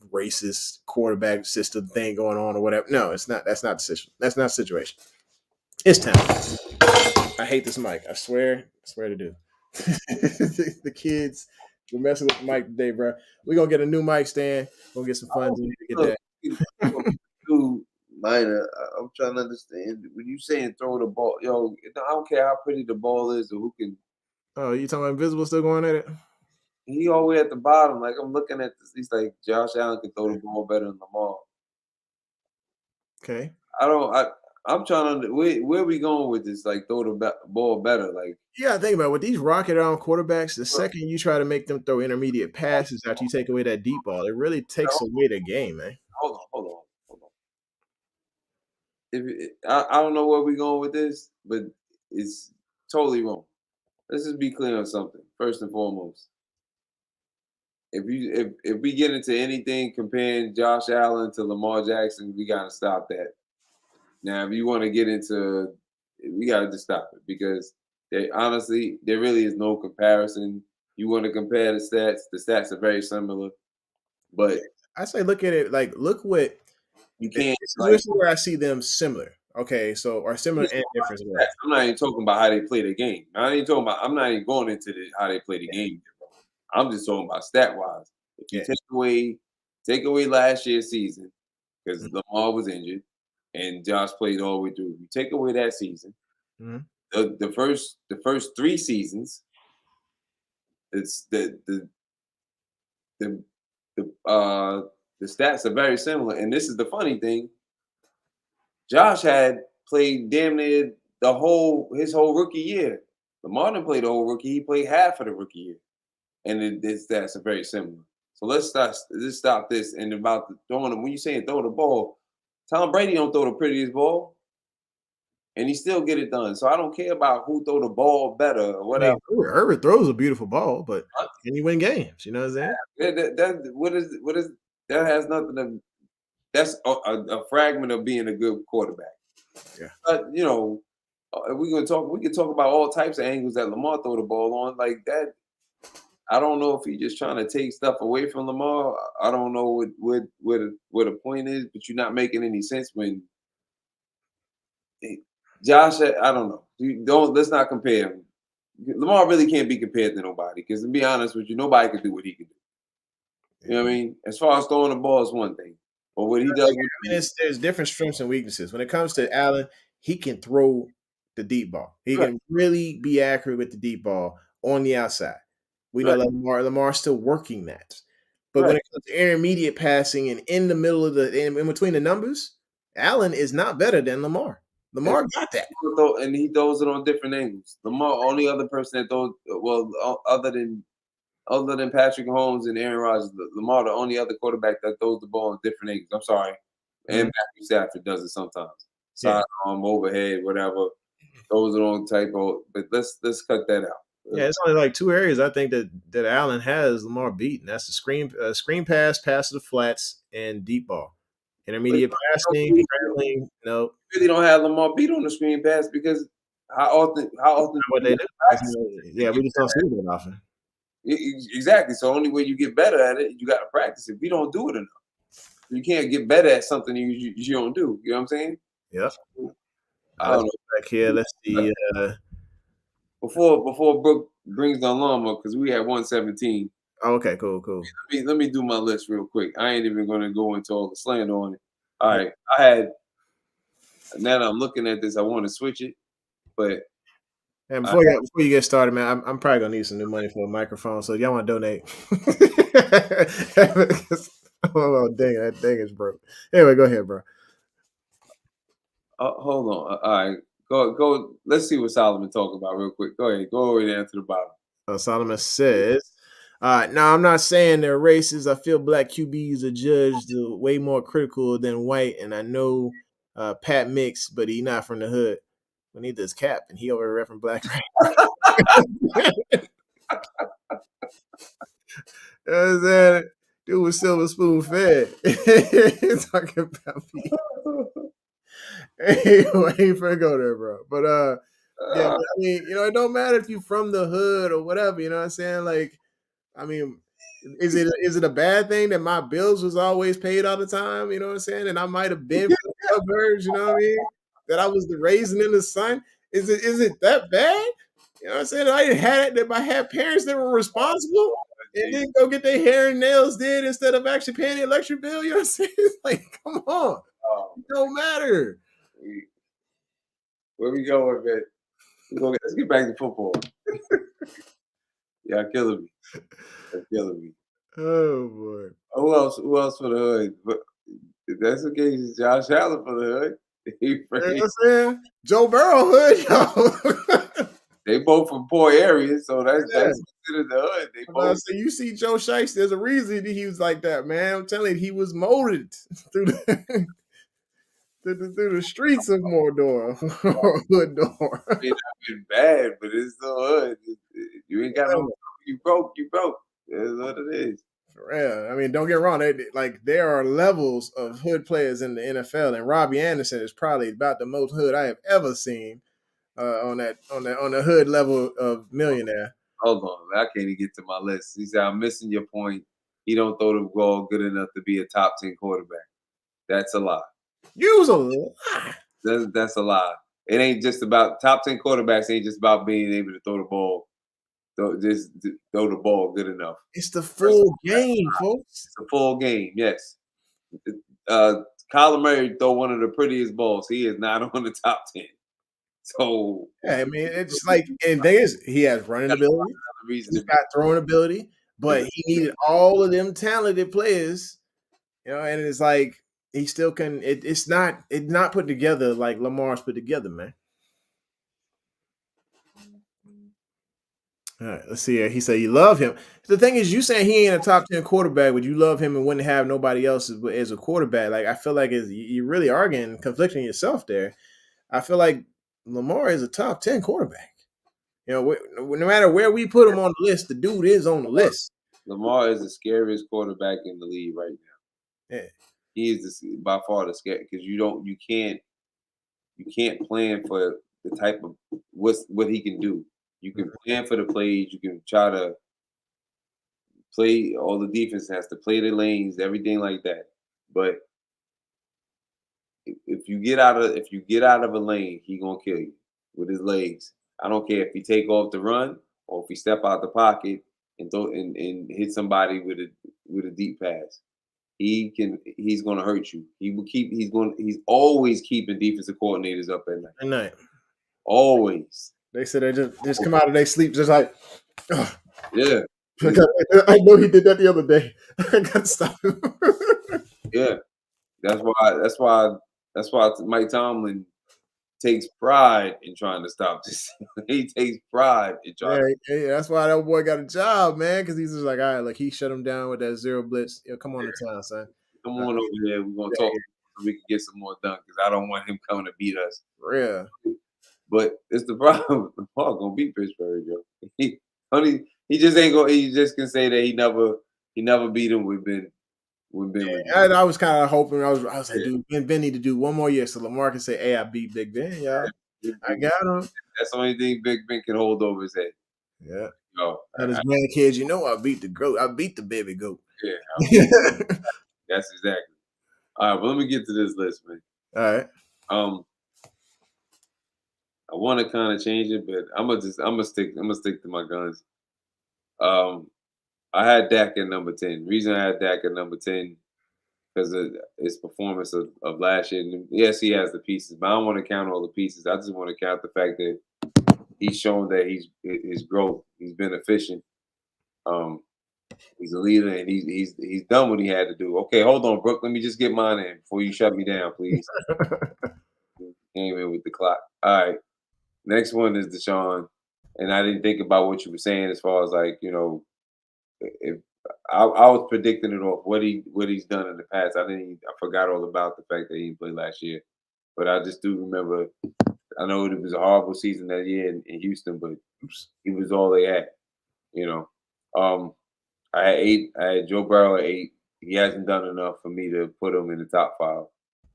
Speaker 2: racist quarterback system thing going on or whatever. No, it's not. That's not the situation. That's not the situation. It's time. I hate this mic. I swear to do. The kids were messing with the mic today, bro. We're gonna get a new mic stand. We'll get some funds in to get that.
Speaker 3: Dude, Minor, I'm trying to understand. When you saying throw the ball, I don't care how pretty the ball is or who can.
Speaker 2: Oh, you talking about Invisible still going at it?
Speaker 3: He all the way at the bottom. Like I'm looking at this. He's like Josh Allen can throw the ball better than Lamar.
Speaker 2: Okay.
Speaker 3: I'm trying to. Where are we going with this? Like throw the ball better. Like
Speaker 2: think about it. With these rocket on quarterbacks, the second you try to make them throw intermediate passes after you take away that deep ball, it really takes away the game, man.
Speaker 3: Hold on. I don't know where we're going with this, but it's totally wrong. Let's just be clear on something. First and foremost, if we get into anything comparing Josh Allen to Lamar Jackson, we gotta stop that. Now, if you want to get into, we gotta just stop it because honestly, there really is no comparison. You want to compare the stats are very similar, but
Speaker 2: I say look at it like look what
Speaker 3: you can't.
Speaker 2: This is where I see them similar. Okay, so are similar and different.
Speaker 3: I'm not even talking about how they play the game. I'm not even going into how they play the game. I'm just talking about stat wise. If you take away last year's season because Lamar was injured and Josh played all the way through. You take away that season, the first 3 seasons, it's the the stats are very similar. And this is the funny thing. Josh had played damn near his whole rookie year. Lamar didn't play the whole rookie. He played half of the rookie year. And his stats are very similar. So let's stop this. And about throwing them, when you saying throw the ball, Tom Brady don't throw the prettiest ball. And he still get it done. So I don't care about who throw the ball better or whatever.
Speaker 2: I mean, Herbert throws a beautiful ball, but can you win games? You know what I'm saying?
Speaker 3: That has nothing to. That's a fragment of being a good quarterback.
Speaker 2: Yeah.
Speaker 3: But we can talk about all types of angles that Lamar throw the ball on like that. I don't know if he's just trying to take stuff away from Lamar. I don't know what the point is, but you're not making any sense when Josh. I don't know. Let's not compare him. Lamar really can't be compared to nobody because, to be honest with you, nobody can do what he can do. You know what I mean? As far as throwing the ball is one thing, but what he does,
Speaker 2: there's different strengths and weaknesses. When it comes to Allen, he can throw the deep ball. He can really be accurate with the deep ball on the outside. We know Lamar's still working that. But when it comes to intermediate passing and in the middle of in between the numbers, Allen is not better than Lamar. Lamar got that.
Speaker 3: And he throws it on different angles. Lamar, only other person that throws, other than Patrick Mahomes and Aaron Rodgers, Lamar, the only other quarterback that throws the ball in different angles. I'm sorry. And Matthew Stafford does it sometimes. Sidearm, overhead, whatever. Throws it on typo. But let's cut that out.
Speaker 2: Yeah, it's only like two areas I think that Allen has Lamar beat, and that's the screen pass to the flats, and deep ball. Intermediate passing, traveling, no.
Speaker 3: Really don't have Lamar beat on the screen pass because how often
Speaker 2: what they do. Yeah, we just don't see it that often.
Speaker 3: Exactly. So only way you get better at it, you got to practice it. We don't do it enough. You can't get better at something you don't do. You know what I'm saying?
Speaker 2: Yeah. I don't know. Back here, let's see.
Speaker 3: Before Brooke brings the alarm up, because we had 117.
Speaker 2: Oh, okay, cool.
Speaker 3: Let me do my list real quick. I ain't even going to go into all the slander on it. All right, I had. Now that I'm looking at this, I want to switch it, but.
Speaker 2: And before you get started, man, I'm probably gonna need some new money for a microphone. So if y'all want to donate, oh dang, that thing is broke. Anyway, go ahead, bro.
Speaker 3: Hold on. All right, go. Let's see what Solomon talking about real quick. Go ahead. Go all the way down to the bottom.
Speaker 2: Solomon says, now I'm not saying they're racist. I feel black QBs are judged way more critical than white, and I know Pat Mix, but he not from the hood. We need this cap, and he over repping black right. Dude was silver spoon fed. Talking about me. Hey, I ain't finna go there, bro. But yeah, I mean, it don't matter if you from the hood or whatever. You know what I'm saying? Like, I mean, is it a bad thing that my bills was always paid all the time? You know what I'm saying? And I might have been from the suburbs. You know what I mean? That I was the raisin in the sun. Is it that bad? You know what I'm saying? I didn't have it, that I had parents that were responsible and didn't go get their hair and nails did instead of actually paying the electric bill. You know what I'm saying? It's like, come on. It don't matter.
Speaker 3: Where we going, man? Let's get back to football. Y'all killing me. That's killing me.
Speaker 2: Oh boy.
Speaker 3: Who else for the hood? But if that's the case, Josh Allen for the hood.
Speaker 2: You know what I'm saying? Joe Burrow hood, yo.
Speaker 3: They both from poor areas, so that's considered the hood. They both.
Speaker 2: So you see Joe Shiesty, there's a reason he was like that, man. I'm telling you, he was molded through the through the streets of Mordor. Hood door.
Speaker 3: It may not been bad, but it's the hood. You ain't got no. You broke. That's what it is.
Speaker 2: Yeah, I mean, don't get wrong. There are levels of hood players in the NFL, and Robbie Anderson is probably about the most hood I have ever seen on the hood level of millionaire.
Speaker 3: Hold on, I can't even get to my list. He said, "I'm missing your point. He don't throw the ball good enough to be a top 10 quarterback." That's a lie.
Speaker 2: Use a lie.
Speaker 3: That's a lie. It ain't just about top 10 quarterbacks. Ain't just about being able to throw the ball. Just throw the ball good enough.
Speaker 2: It's the full game, folks.
Speaker 3: It's the full game, yes. Kyler Murray throw one of the prettiest balls. He is not on the top 10. So
Speaker 2: yeah, I mean, it's like, and he has running ability. He's got throwing ability, but he needed all of them talented players, and it's like he still can. It's not put together like Lamar's put together, man. All right, let's see here. He said you love him. The thing is, you saying he ain't a top 10 quarterback, but you love him and wouldn't have nobody else as a quarterback. Like I feel like you really arguing, conflicting yourself there. I feel like Lamar is a top 10 quarterback. No matter where we put him on the list, the dude is on the list.
Speaker 3: Lamar is the scariest quarterback in the league right now.
Speaker 2: Yeah.
Speaker 3: He is by far the scary because you can't plan for the type of what he can do. You can plan for the plays. You can try to play. All the defense has to play the lanes, everything like that. But if you get out of a lane, he gonna kill you with his legs. I don't care if he take off the run or if he step out the pocket and throw and hit somebody with a deep pass. He's gonna hurt you. He's always keeping defensive coordinators up at night.
Speaker 2: At night.
Speaker 3: Always.
Speaker 2: They said they just come out of their sleep just like, oh.
Speaker 3: Yeah.
Speaker 2: I know he did that the other day. I gotta stop him.
Speaker 3: Yeah. That's why Mike Tomlin takes pride in trying to stop this. He takes pride in trying.
Speaker 2: Yeah, that's why that boy got a job, man. Because he's just like, all right, like he shut him down with that zero blitz. Come on to town, son.
Speaker 3: Come on over here. We're gonna talk so we can get some more done because I don't want him coming to beat us.
Speaker 2: Yeah.
Speaker 3: But it's the problem. The Paul gonna beat Pittsburgh, Joe. He just ain't gonna. He just can say that he never beat him with Ben.
Speaker 2: And I was kind of hoping. I was like, dude, Ben need to do one more year so Lamar can say, "Hey, I beat Big Ben, y'all. I got him."
Speaker 3: That's the only thing Big Ben can hold over his head.
Speaker 2: Yeah.
Speaker 3: No.
Speaker 2: And his grandkids, I beat the goat. I beat the baby goat.
Speaker 3: Yeah. That's exactly. All right, well, let me get to this list, man.
Speaker 2: All right.
Speaker 3: I want to kind of change it, but I'm gonna stick to my guns. I had Dak at number 10. Reason I had Dak at number 10 because of his performance of last year. And yes, he has the pieces, but I don't want to count all the pieces. I just want to count the fact that he's shown that his growth. He's been efficient. He's a leader, and he's done what he had to do. Okay, hold on, Brooke. Let me just get mine in before you shut me down, please. Came in with the clock. All right. Next one is Deshaun, and I didn't think about what you were saying as far as like if I was predicting it off what he's done in the past. I forgot all about the fact that he didn't play last year, but I just do remember. I know it was a horrible season that year in Houston, but he was all they had. I had 8. I had Joe Burrow at 8. He hasn't done enough for me to put him in the top 5.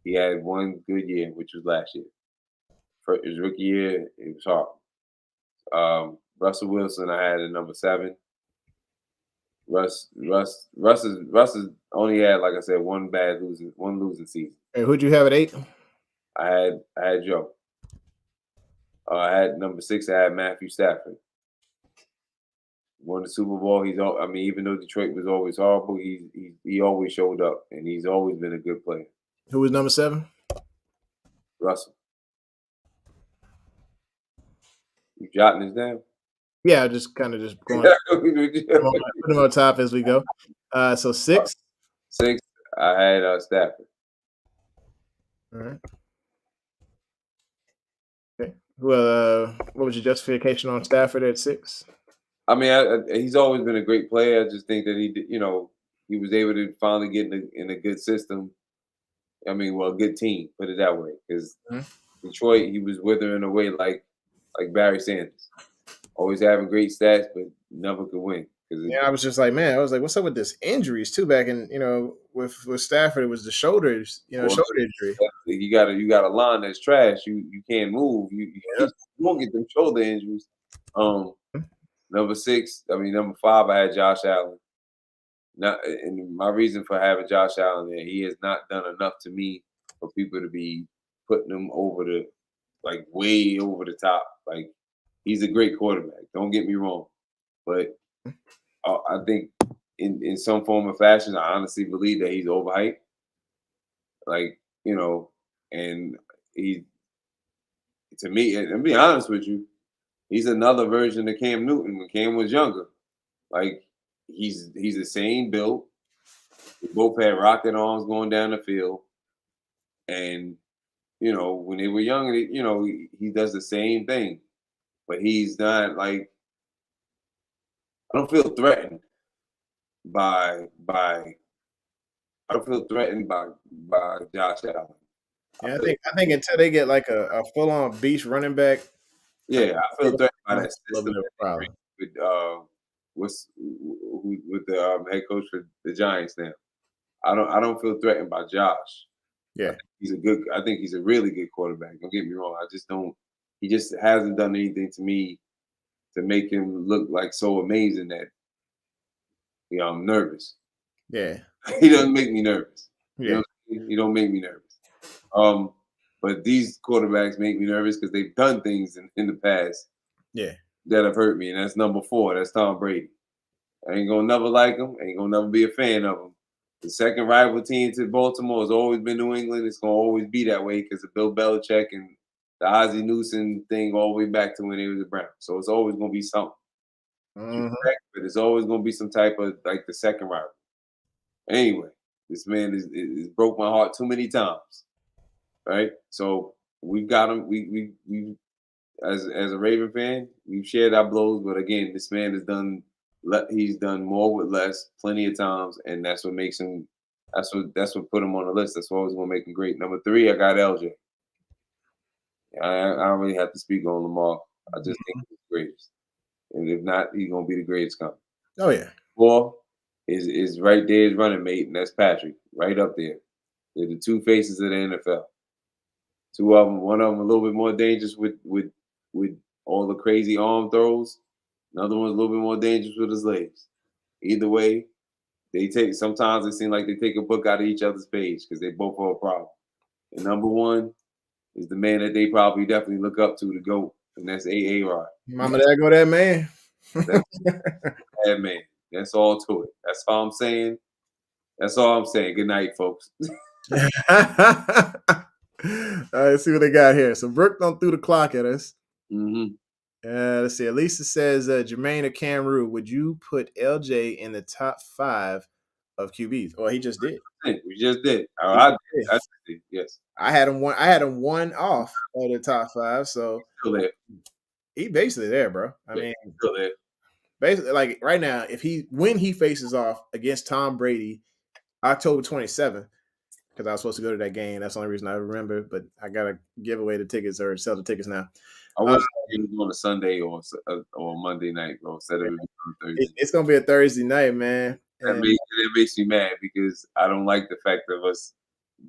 Speaker 3: He had one good year, which was last year. For his rookie year, it was hard. Russell Wilson, I had at number 7. Russ has only had, like I said, one losing season.
Speaker 2: Hey, who'd you have at 8?
Speaker 3: I had Joe. I had number 6. I had Matthew Stafford. Won the Super Bowl. Even though Detroit was always horrible, he always showed up, and he's always been a good player.
Speaker 2: Who was number 7?
Speaker 3: Russell. You jotting this down?
Speaker 2: Yeah, just going put him on top as we go. So 6.
Speaker 3: 6. I had Stafford.
Speaker 2: All right. Okay. Well, what was your justification on Stafford at 6?
Speaker 3: I mean, he's always been a great player. I just think that he was able to finally get in a good system. I mean, a good team, put it that way. Because Detroit, he was withering away like Barry Sanders. Always having great stats, but never could win.
Speaker 2: I was just like, man, what's up with this injuries too? Back in, with Stafford, it was the shoulders, shoulder injury.
Speaker 3: You got a line that's trash. You can't move. You won't get them shoulder injuries. Number 5, I had Josh Allen. And my reason for having Josh Allen there, he has not done enough to me for people to be putting him over way over the top. Like, he's a great quarterback. Don't get me wrong, but I think in some form or fashion, I honestly believe that he's overhyped. And he, to me, and be honest with you, he's another version of Cam Newton when Cam was younger. Like, he's the same build. They both had rocket arms going down the field, and when they were young, he does the same thing, but he's not like I don't feel threatened by I don't feel threatened by Josh Allen.
Speaker 2: Yeah, I think until they get like a full on beast running back,
Speaker 3: Yeah, I feel threatened by that
Speaker 2: a little
Speaker 3: system
Speaker 2: bit of a problem.
Speaker 3: with the head coach for the Giants now. I don't feel threatened by Josh.
Speaker 2: Yeah,
Speaker 3: I think he's a really good quarterback. Don't get me wrong. I just don't. He just hasn't done anything to me to make him look like so amazing that I'm nervous.
Speaker 2: yeah,
Speaker 3: He doesn't make me nervous.
Speaker 2: yeah,
Speaker 3: He don't make me nervous. But these quarterbacks make me nervous because they've done things in the past
Speaker 2: yeah.
Speaker 3: that have hurt me, and that's number 4. That's Tom Brady. I ain't gonna never like him. Ain't gonna never be a fan of him. The second rival team to Baltimore has always been New England. It's gonna always be that way because of Bill Belichick and the Ozzie Newsome thing all the way back to when they was the Browns. So it's always gonna be something.
Speaker 2: Mhm.
Speaker 3: But it's always gonna be some type of like the second rival. Anyway, this man is broke my heart too many times. Right? So we've got him. We as a Raven fan, we've shared our blows, but again, this man has done. He's done more with less, plenty of times, and that's what makes him. That's what put him on the list. That's what was going to make him great. Number 3, I got LJ. I don't really have to speak on Lamar. I just think he's the greatest, and if not, he's going to be the greatest coming.
Speaker 2: Oh yeah.
Speaker 3: 4 is right there, his running mate, and that's Patrick, right up there. They're the 2 faces of the NFL. 2 of them. One of them a little bit more dangerous with all the crazy arm throws. Another one's a little bit more dangerous with his legs. Either way, sometimes it seems like they take a book out of each other's page because they both have a problem. And number 1 is the man that they probably definitely look up to GOAT, and that's A-Rod.
Speaker 2: Mama, there go that man.
Speaker 3: That's that man. That's all to it. That's all I'm saying. That's all I'm saying. Good night, folks.
Speaker 2: All right, let's see what they got here. So Brooke don't threw the clock at us.
Speaker 3: Mm-hmm.
Speaker 2: Let's see. Lisa says, Jermaine or Kam Ru, would you put LJ in the top 5 of QBs? Oh, he just did.
Speaker 3: We just did. I did. Yes.
Speaker 2: I had him one off of the top 5, so
Speaker 3: Still there.
Speaker 2: he basically there, bro. I mean,
Speaker 3: still there.
Speaker 2: Basically, like right now, when he faces off against Tom Brady, October 27th, because I was supposed to go to that game. That's the only reason I remember, but I gotta give away the tickets or sell the tickets now.
Speaker 3: I wish it was on a Sunday or Monday night, bro. Instead of Thursday.
Speaker 2: It's gonna be a Thursday night, man.
Speaker 3: That makes me mad because I don't like the fact of us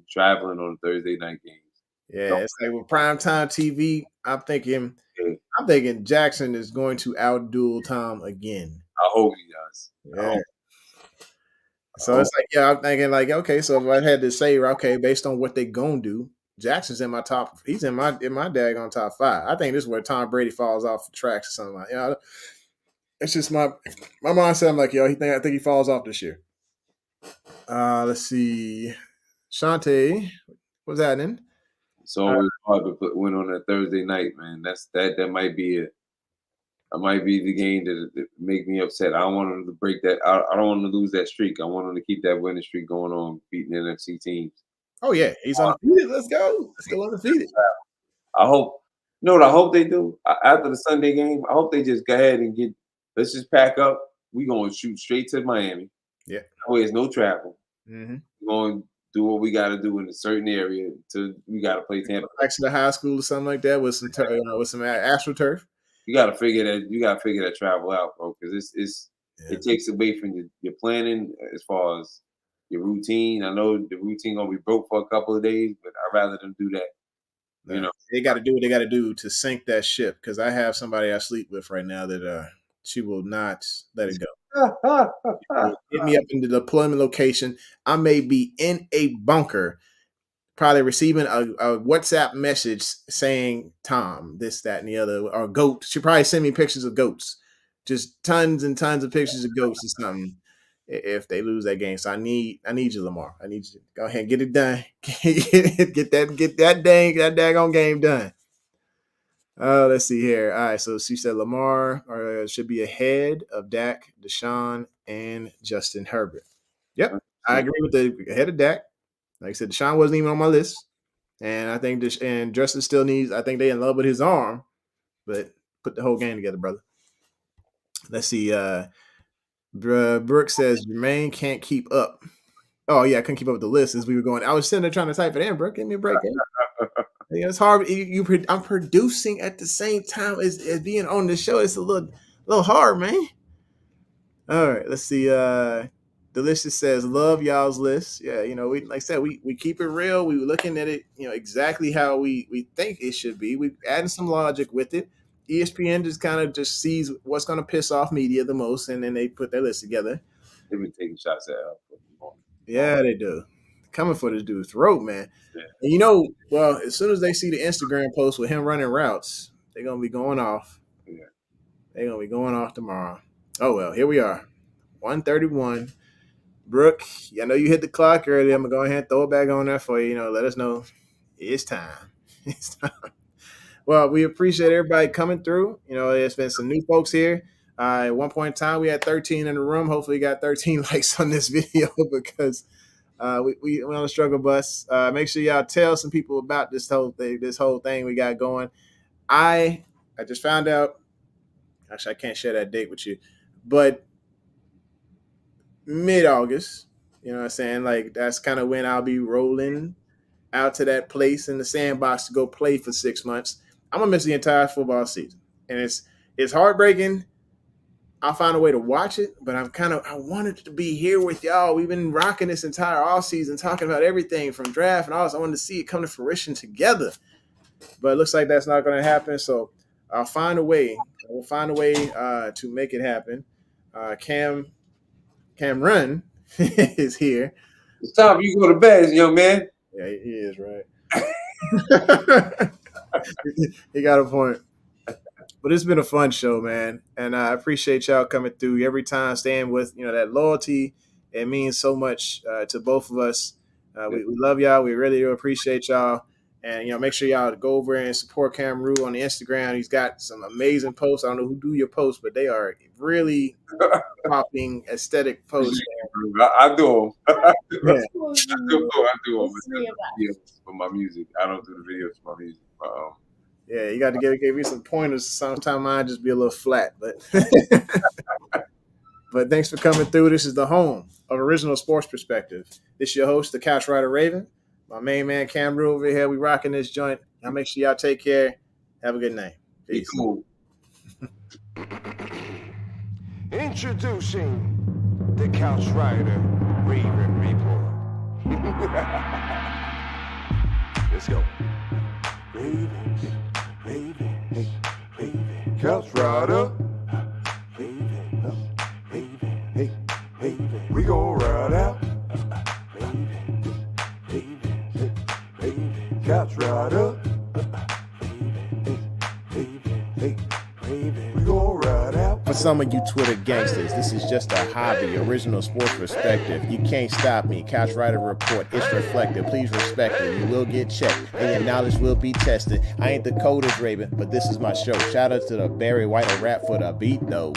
Speaker 3: traveling on Thursday night games.
Speaker 2: Yeah, it's like with primetime TV. I'm thinking Jackson is going to outduel Tom again.
Speaker 3: I hope he does.
Speaker 2: Yeah. So it's like, I'm thinking like, okay, so if I had to say, okay, based on what they gonna do, Jackson's in my top. He's in my daggone top 5. I think this is where Tom Brady falls off the tracks or something like. It's just my mindset. I'm like, I think he falls off this year. Let's see, Shante, what's happening?
Speaker 3: So it's hard to win on a Thursday night, man. That might be it. That might be the game that make me upset. I don't want them to break that. I don't want them to lose that streak. I want them to keep that winning streak going on, beating NFC teams.
Speaker 2: Oh yeah, he's undefeated. Let's go. Still undefeated.
Speaker 3: I hope. You know what I hope they do after the Sunday game? I hope they just go ahead and let's just pack up. We're going to shoot straight to Miami.
Speaker 2: Yeah.
Speaker 3: That way, it's no travel.
Speaker 2: Mm-hmm.
Speaker 3: We're going to do what we got to do in a certain area. We got to play Tampa.
Speaker 2: Back to the high school or something like that with some AstroTurf.
Speaker 3: You got to figure that travel out, bro, because it takes away from your planning as far as your routine. I know the routine gonna be broke for a couple of days, but I'd rather them do that.
Speaker 2: They got to do what they got to do to sink that ship. Because I have somebody I sleep with right now that she will not let it go. Get me up into the deployment location. I may be in a bunker, probably receiving a WhatsApp message saying Tom, this, that, and the other, or goat. She probably send me pictures of goats, just tons and tons of pictures of goats or something. If they lose that game, so I need you, Lamar. I need you to go ahead and get it done. get that daggone game done. Let's see here. All right, so she said Lamar should be ahead of Dak, Deshaun, and Justin Herbert. Yep, I agree with the ahead of Dak. Like I said, Deshaun wasn't even on my list, and I think and Justin still needs. I think they in love with his arm, but put the whole game together, brother. Let's see. Brooke says Jermaine can't keep up. Oh yeah, I couldn't keep up with the list as we were going. I was sitting there trying to type it in, Brooke. Give me a break. Yeah, it's hard. I'm producing at the same time as being on the show. It's a little hard, man. All right, let's see. Delicious says, "Love y'all's list." Yeah, we like I said, we keep it real. We were looking at it, exactly how we think it should be. We adding some logic with it. ESPN just kind of just sees what's going to piss off media the most, and then they put their list together.
Speaker 3: They've been taking shots at us.
Speaker 2: Yeah, they do. Coming for this dude's throat, man.
Speaker 3: Yeah.
Speaker 2: And well, as soon as they see the Instagram post with him running routes, they're gonna be going off.
Speaker 3: Yeah.
Speaker 2: They're gonna be going off tomorrow. Oh well, here we are. 1:31. Brooke, I know you hit the clock early. I'm gonna go ahead and throw it back on there for you. Let us know it's time. It's time. Well, we appreciate everybody coming through. There's been some new folks here. At one point in time, we had 13 in the room. Hopefully, we got 13 likes on this video because we on a struggle bus. Make sure y'all tell some people about this whole thing we got going. I just found out. Actually, I can't share that date with you, but mid-August, you know what I'm saying? Like that's kind of when I'll be rolling out to that place in the sandbox to go play for 6 months. I'm gonna miss the entire football season, and it's heartbreaking. I'll find a way to watch it, but I wanted to be here with y'all. We've been rocking this entire offseason, talking about everything from draft and all this. I wanted to see it come to fruition together, but it looks like that's not going to happen. So I'll find a way. We'll find a way to make it happen. Kam Ru is here.
Speaker 3: It's time for you to go to bed, young man.
Speaker 2: Yeah, he is, right? He got a point. But it's been a fun show, man, and I appreciate y'all coming through every time, staying with that loyalty. It means so much to both of us. We love y'all. We really do appreciate y'all, and make sure y'all go over and support Kam Ru on the Instagram. He's got some amazing posts. I don't know who do your posts, but they are really popping aesthetic posts.
Speaker 3: I do them. I do them. For my music. I don't do the videos for my music.
Speaker 2: Yeah, you got to give me some pointers. Sometimes mine just be a little flat, but but thanks for coming through. This is the home of Original Sports Perspective. This is your host, the Couch Rider Raven. My main man, Kam Ru, over here. We rocking this joint. Y'all make sure y'all take care. Have a good night. Peace.
Speaker 3: Cool.
Speaker 1: Introducing the Couch Rider Raven Report. Let's go. Ravens, Raven, Raven, Couch Rider. Raven, Raven, hey, Raven. We gon' ride out. Raven, Raven, hey, Raven, Couch Rider. Raven, Raven, hey, Raven. We gon' ride out.
Speaker 2: For some of you Twitter gangsters, this is just a hobby, Original Sports Perspective. You can't stop me. Couch Rider Report, it's reflective. Please respect it. You will get checked, and your knowledge will be tested. I ain't the coldest Raven, but this is my show. Shout out to the Barry White rap for the beat, though.